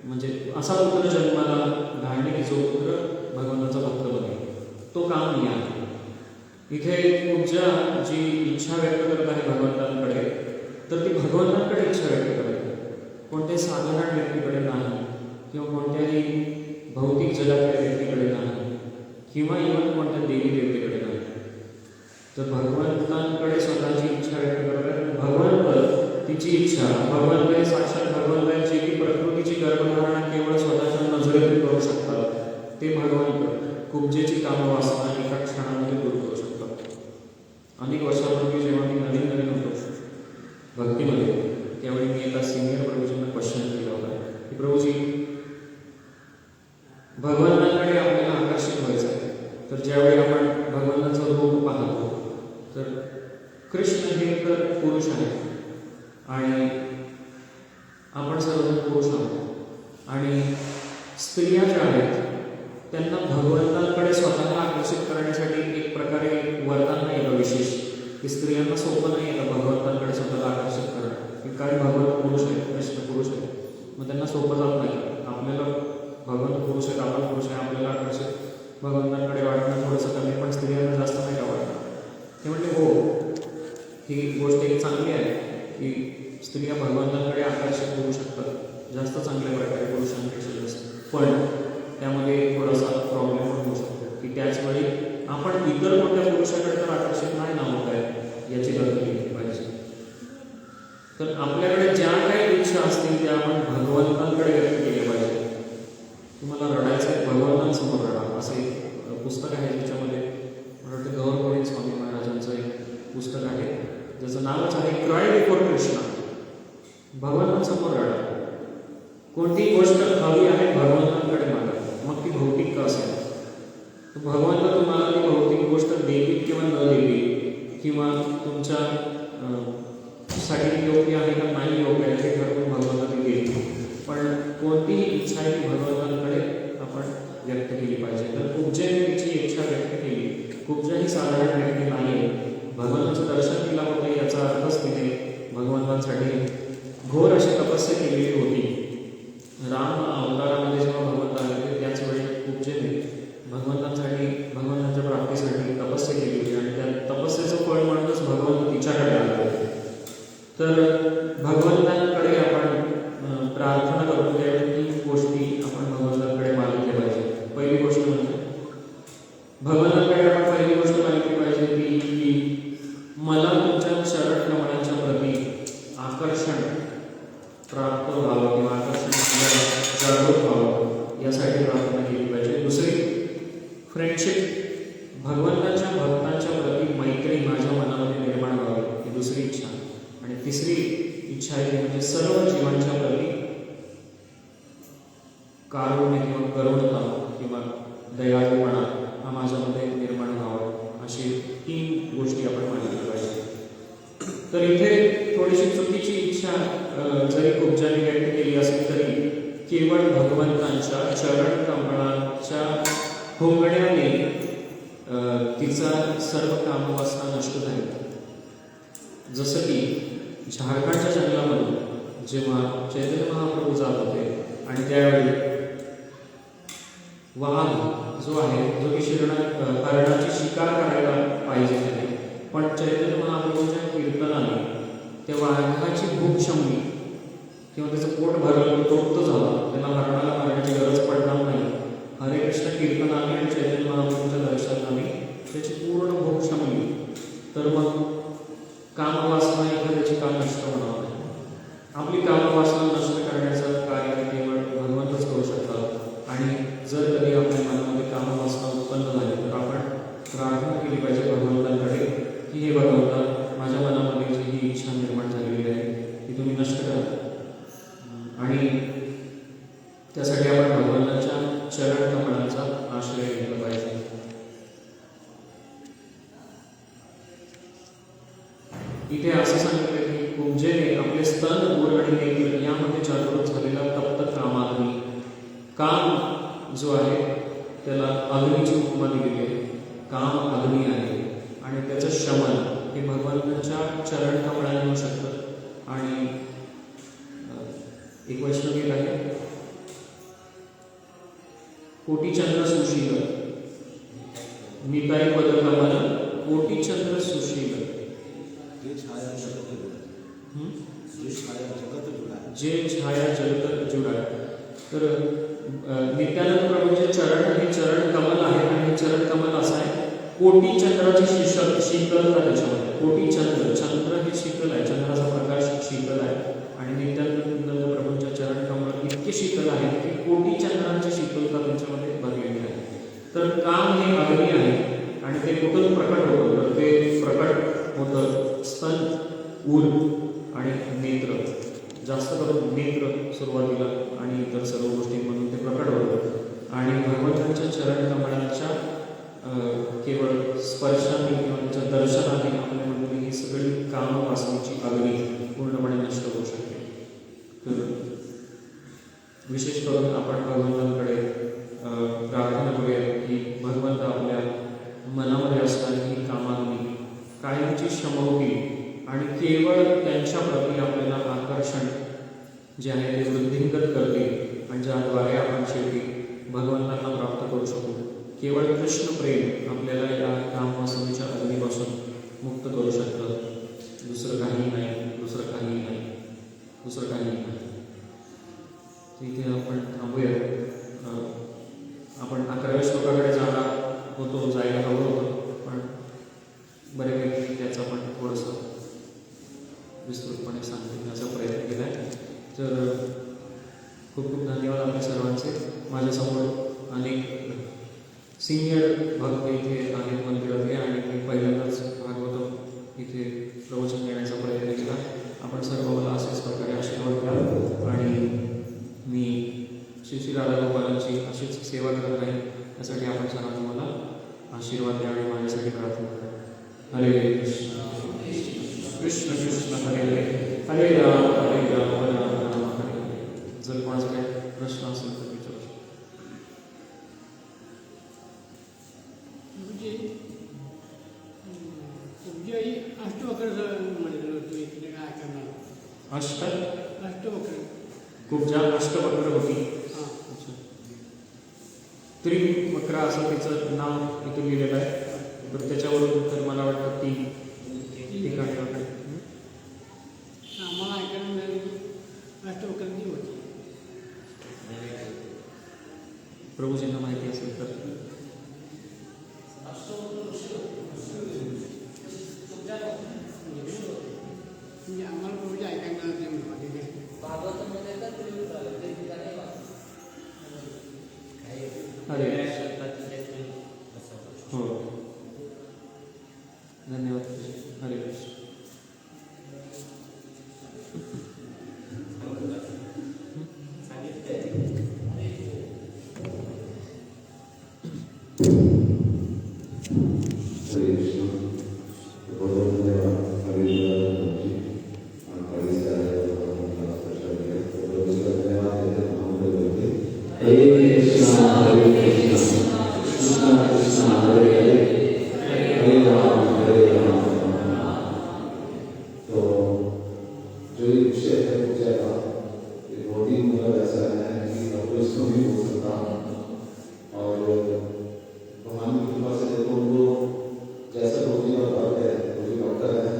[SPEAKER 1] म्हणजे असा पुत्र जन्माला घालणे की जो पुत्र भगवंताचा भक्त बनेल, तो काम मी आहे. इथे कुब्जा जी इच्छा व्यक्त करत आहे भगवंतांकडे, तर ती भगवंतांकडे इच्छा व्यक्त करते, कोणत्याही साधारण व्यक्तीकडे नाही किंवा कोणत्याही भौतिक जगातल्या व्यक्तीकडे नाही किंवा इव्हन कोणत्या देवी देवतेकडे नाही. तर भगवंतांकडे स्वतःची इच्छा व्यक्त करतात. भगवंत तिची इच्छा, भगवंत हे साक्षात भगवंतांची ती प्रकृतीची गर्भधारणा केवळ स्वतःच्या नजरेतून करू शकतात. ते भगवंत कुब्जेची कामवासना एका क्षणामध्ये दूर करू शकतात. अनेक वर्षापूर्वी जेव्हा मी नवीन होतो भक्तीमध्ये, त्यावेळी मी एका सिनियर प्रभूजींना क्वेश्चन केला होता की प्रभूजी, भगवंतांकडे आपल्याला आकर्षित व्हायचं आहे, तर ज्यावेळी आपण भगवंताचं रूप पाहतो तर कृष्ण हे तर पुरुष आहे आणि आपण सर्वजण पुरुष आहोत, आणि स्त्रिया ज्या आहेत त्यांना भगवंतांकडे स्वतःला आकर्षित करण्यासाठी एक प्रकारे वरदान नाही आहे विशेष, की स्त्रियांना सोपं नाही आहे भगवंतांकडे स्वतःला आकर्षित करणं, की काय भगवंत पुरुष आहे, कृष्ण पुरुष आहे, मग त्यांना सोपं जात नाही. आपल्याला भगवंत पुरुष आहेत, आपण पुरुष आहे, आपल्याला आकर्षित भगवंतांकडे वाटणं थोडंसं कमी, पण स्त्रियांना जास्त नाही का वाटतं. ते म्हणजे हो, ही गोष्ट एक चांगली आहे की स्त्रिया भगवंतांकडे आकर्षित होऊ शकतात जास्त चांगल्या प्रकारे पुरुषांपेक्षा जास्त, पण त्यामध्ये थोडासा प्रॉब्लेम पण होऊ शकतो की त्याचवेळी आपण इतर कोणत्या पुरुषाकडे तर आकर्षित नाही ना होत आहे याची तर आपल्याकडे ज्या काही इच्छा असतील त्या आपण भगवंतांकडे व्यक्त केल्या पाहिजे. तुम्हाला रडायचं आहे, भगवंतांसमोर रडा. असं एक पुस्तक आहे ज्याच्यामध्ये मला वाटतं गौर गोविंद स्वामी महाराजांचं एक पुस्तक आहे ज्याचं नावच आहे क्राय बिफोर कृष्णा. भगवंतांसमोर रडा. कोणती गोष्ट हवी आहे भगवंतांकडे मागा, मग ती भौतिक का असेल. भगवंत तुम्हाला ती भौतिक गोष्ट देतील किंवा न देतील किंवा तुमच्या साठी योग्य आहे का नाही योग्य आहे हे ठरवून भगवंताने देईल. पण कोणतीही इच्छा आहे ती भगवंतांकडे आपण व्यक्त केली पाहिजे. तर कुब्जेने तिची इच्छा व्यक्त केली. कुब्जा ही साधारण व्यक्ती नाही आहे. भगवंताचं दर्शन तिला होतं याचा अर्थच तिने भगवंतांसाठी घोर अशी तपस्या केलेली होती. राम अवतारामध्ये जेव्हा भगवंत आले होते त्याच वेळी कुब्जेने भगवंतांसाठी भगवंतांच्या प्राप्तीसाठी तपस्या केली होती आणि त्या तपस्येचं फळ म्हणूनच भगवंत तिच्याकडे आले होते. तर भगवंतांकडे आपण प्रार्थना करतो त्यावेळी 3 गोष्टी आपण भगवंतांकडे मागितल्या पाहिजे. पहिली गोष्ट म्हणजे भगवंतांकडे आपण पहिली गोष्ट मागितली पाहिजे ती की मला तुमच्या चरण कमळाच्या प्रती आकर्षण प्राप्त व्हावं किंवा आकर्षण जागृत व्हावं यासाठी प्रार्थना केली पाहिजे. दुसरी फ्रेंडशिप, भगवंताच्या भक्तांच्या प्रती मैत्री माझ्या मनामध्ये निर्माण व्हावी ही दुसरी इच्छा. आणि तिसरी इच्छा आहे ती म्हणजे सर्व जीवांच्या प्रती कारुण्य किंवा करुणता किंवा दयाळूपणा हा माझ्यामध्ये निर्माण व्हावा. अशी 3 गोष्टी आपण मागितल्या पाहिजे. तर इथे थोडीशी चुकीची इच्छा जरी कुब्जाने व्यक्त केली असेल तरी केवळ भगवंतांच्या चरण कमळाच्या होंगण्याने तिचा सर्व कामवासना नष्ट झाली. जसं की झारखंडच्या जंगलामधून जेव्हा चैतन्य महाप्रभू जात होते आणि त्यावेळी वाघ जो आहे जो की हरणाची शिकार करायला पाहिजे त्याने, पण चैतन्य महाप्रभूच्या कीर्तनाने त्या वाघाची भूक शमली किंवा त्याचं पोट भरलं, तृप्त झालं, त्याला हरणाला मारण्याची गरज पडणार नाही. हरे कृष्ण कीर्तनाने आणि चैतन्य महाप्रभूच्या दर्शनाने त्याची पूर्ण भूक शमली. तर मग कामवासना एखाद्याची का नष्ट होणार नाही. आपली कामवासना नष्ट करण्याचं कार्य केवळ भगवंतच करू शकतात. आणि जर कधी आपल्या मनामध्ये कामवासना उत्पन्न झाली तर आपण प्रार्थना केली पाहिजे भगवंतांकडे की हे भगवंता माझ्या मनामध्ये जी ही इच्छा निर्माण झालेली आहे ती तुम्ही नष्ट करा. आणि त्यासाठी आपण भगवंताच्या चरण कमळांचा आश्रय घेतला पाहिजे. इथे असं सांगितलं की कुब्जेने आपले स्तन, उर आणि नेत्र यामध्ये जागृत झालेला तप्त कामाग्नी, काम जो आहे त्याला अग्नीची उपमा दिलेली आहे. काम अग्नी आहे आणि त्याचं शमन हे भगवंतांच्या चरण कमळाने होऊ शकतं. आणि एक वैष्णवी आहे कोटीचंद्र सुशील निताई पद कमल कोटीचंद्र सुशील जे छाया जगत जुडा. तर नित्यानंद प्रभूंचे चरण हे चरण कमल आहे आणि हे चरण कमल असं आहे कोटी चंद्राची शीतलता त्याच्यामध्ये. कोटी चंद्र, चंद्र हे शीतल आहे, चंद्राचा प्रकाश शीतल आहे आणि नित्यानंद प्रभूंच्या चरण कमल इतके शीतल आहे की कोटी चंद्रांची शीतलता त्यांच्यामध्ये भरलेली आहे. तर काम हे अग्नी आहे आणि ते कुठून प्रकट होतं तर ते प्रकट होतं स्तन, उर आणि नेत्र. जास्त करून नेत्र सुरुवातीला आणि इतर सर्व गोष्टींमधून ते प्रकट होतं. आणि भगवंतांच्या चरण कमळाच्या केवळ स्पर्शाने किंवा त्याच्या दर्शनाने आपल्यामधली ही सगळी कामवासनेची अग्नी पूर्णपणे नष्ट होऊ शकते. तर विशेष करून आपण भगवंतांकडे प्रार्थना करूया की भगवंत आपल्या मनामध्ये असणारी ही कामाग्नी कायमची शमवतील आणि केवळ त्यांच्या प्रती आपल्याला आकर्षण जे आहे ते वृद्धिंगत करतील आणि ज्याद्वारे आपण शेवटी भगवंतांना प्राप्त करू शकू. केवळ कृष्ण प्रेम आपल्याला या कामवासनेच्या अग्नीपासून मुक्त करू शकतं. दुसरं काहीही नाही, दुसरं काहीही नाही, दुसरं काहीही नाही. इथे आपण थांबूया. आपण 11व्या श्लोकाकडे जायला हवं होतं पण बऱ्यापैकी त्याचं आपण थोडंसं विस्तृतपणे सांगितलं. माझ्या आणि माझ्यासाठी प्रार्थना करा. हरे कृष्ण कृष्ण कृष्ण हरे हरे हरे राम राम राम हरे हरे. जर कोणाचा काही प्रश्न असेल तर विचारू शकतो.
[SPEAKER 3] अष्टवक्र म्हणलं होतं इकडे काय करणार अष्टवक्र
[SPEAKER 1] खूप जास्त अष्टवक्र होती.
[SPEAKER 3] हां
[SPEAKER 1] अच्छा. त्रिवक्र असं तिचं नाव इथे लिहिलेलं आहे. तर त्याच्यावरून तर मला वाटतं ती ठिकाणी वगैरे
[SPEAKER 3] आम्हाला ऐकायला मिळालं की अष्टवक्रांची होती.
[SPEAKER 1] प्रभूजींना माहिती असेल तर
[SPEAKER 3] म्हणजे आम्हाला प्रभूजी ऐकायला मिळालं ते म्हणजे
[SPEAKER 1] अरे हो धन्यवाद. हरे कृष्ण.
[SPEAKER 4] हरे कृष्ण. बहुत धन्यवाद हरिद्वार जी हमारी सारे धन्यवाद देते हरे कृष्ण हरे कृष्ण कृष्ण कृष्ण हरे हरे हरे राम तो जो ये विषय है पूजा का ये बहुत ही मतलब ऐसा है कि अब इसको भी हो सकता और भगवान की कृपा से देखो उनको जैसा रोगी और बात है रोगी डॉक्टर है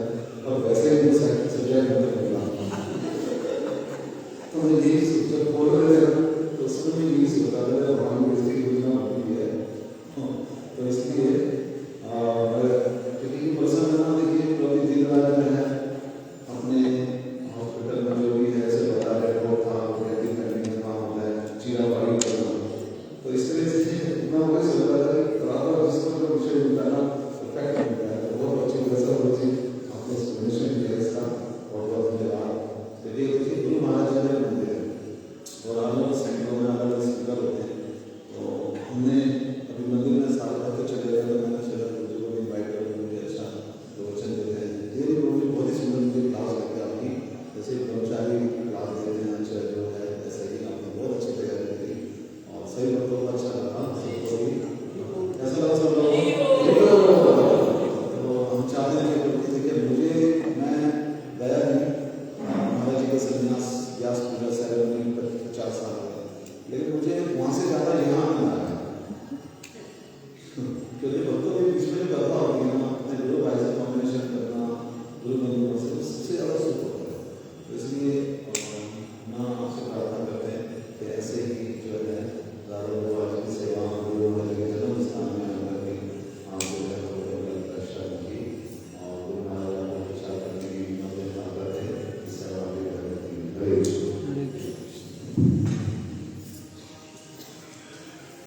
[SPEAKER 4] और वैसे ही सब्जेक्ट मतलब मिला तो मैं यही जब बोल रहे थे तो उसमें भी यही सोचा था भगवान की इसकी योजना होती है तो इसलिए क्योंकि पर्सन है ना देखिए कभी दिन रात में है अपने हॉस्पिटल में जो भी है ऐसे बता रहे वो था ऑपरेटिंग करने का काम होता है चीरा बारी करना तो इस तरह से मैं वही सोच रहा था कि बराबर जिसको जो विषय मिलता है ना इफेक्ट मिलता है तो बहुत अच्छी वैसा वो चीज आपने एक्सप्लेनेशन किया इसका बहुत बहुत धन्यवाद. चलिए देखिए गुरु महाराज जी ने मंदिर है और हम लोग सैकड़ों में अलग अलग स्पीकर होते हैं तो हमने अभी मंदिर में साल भर तो चले गए तो मैंने सोचा गुरु को इन्वाइट करूँ मुझे अच्छा तो वचन देते हैं ये भी गुरु बहुत ही सुंदर मुझे क्लास लगती है आपकी जैसे ब्रह्मचारी क्लास देते हैं अच्छा जो है ऐसे ही आपने बहुत अच्छी तैयारी की और सही बातों को अच्छा लगा सबको भी ऐसा लगा सब लोग तो हम चाहते हैं कि देखिए मुझे मैं गया नहीं महाराज जी का संन्यास व्यास पूजा सेरेमनी 50 साल हो गए लेकिन मुझे वहाँ से ज़्यादा यहाँ मिला है क्योंकि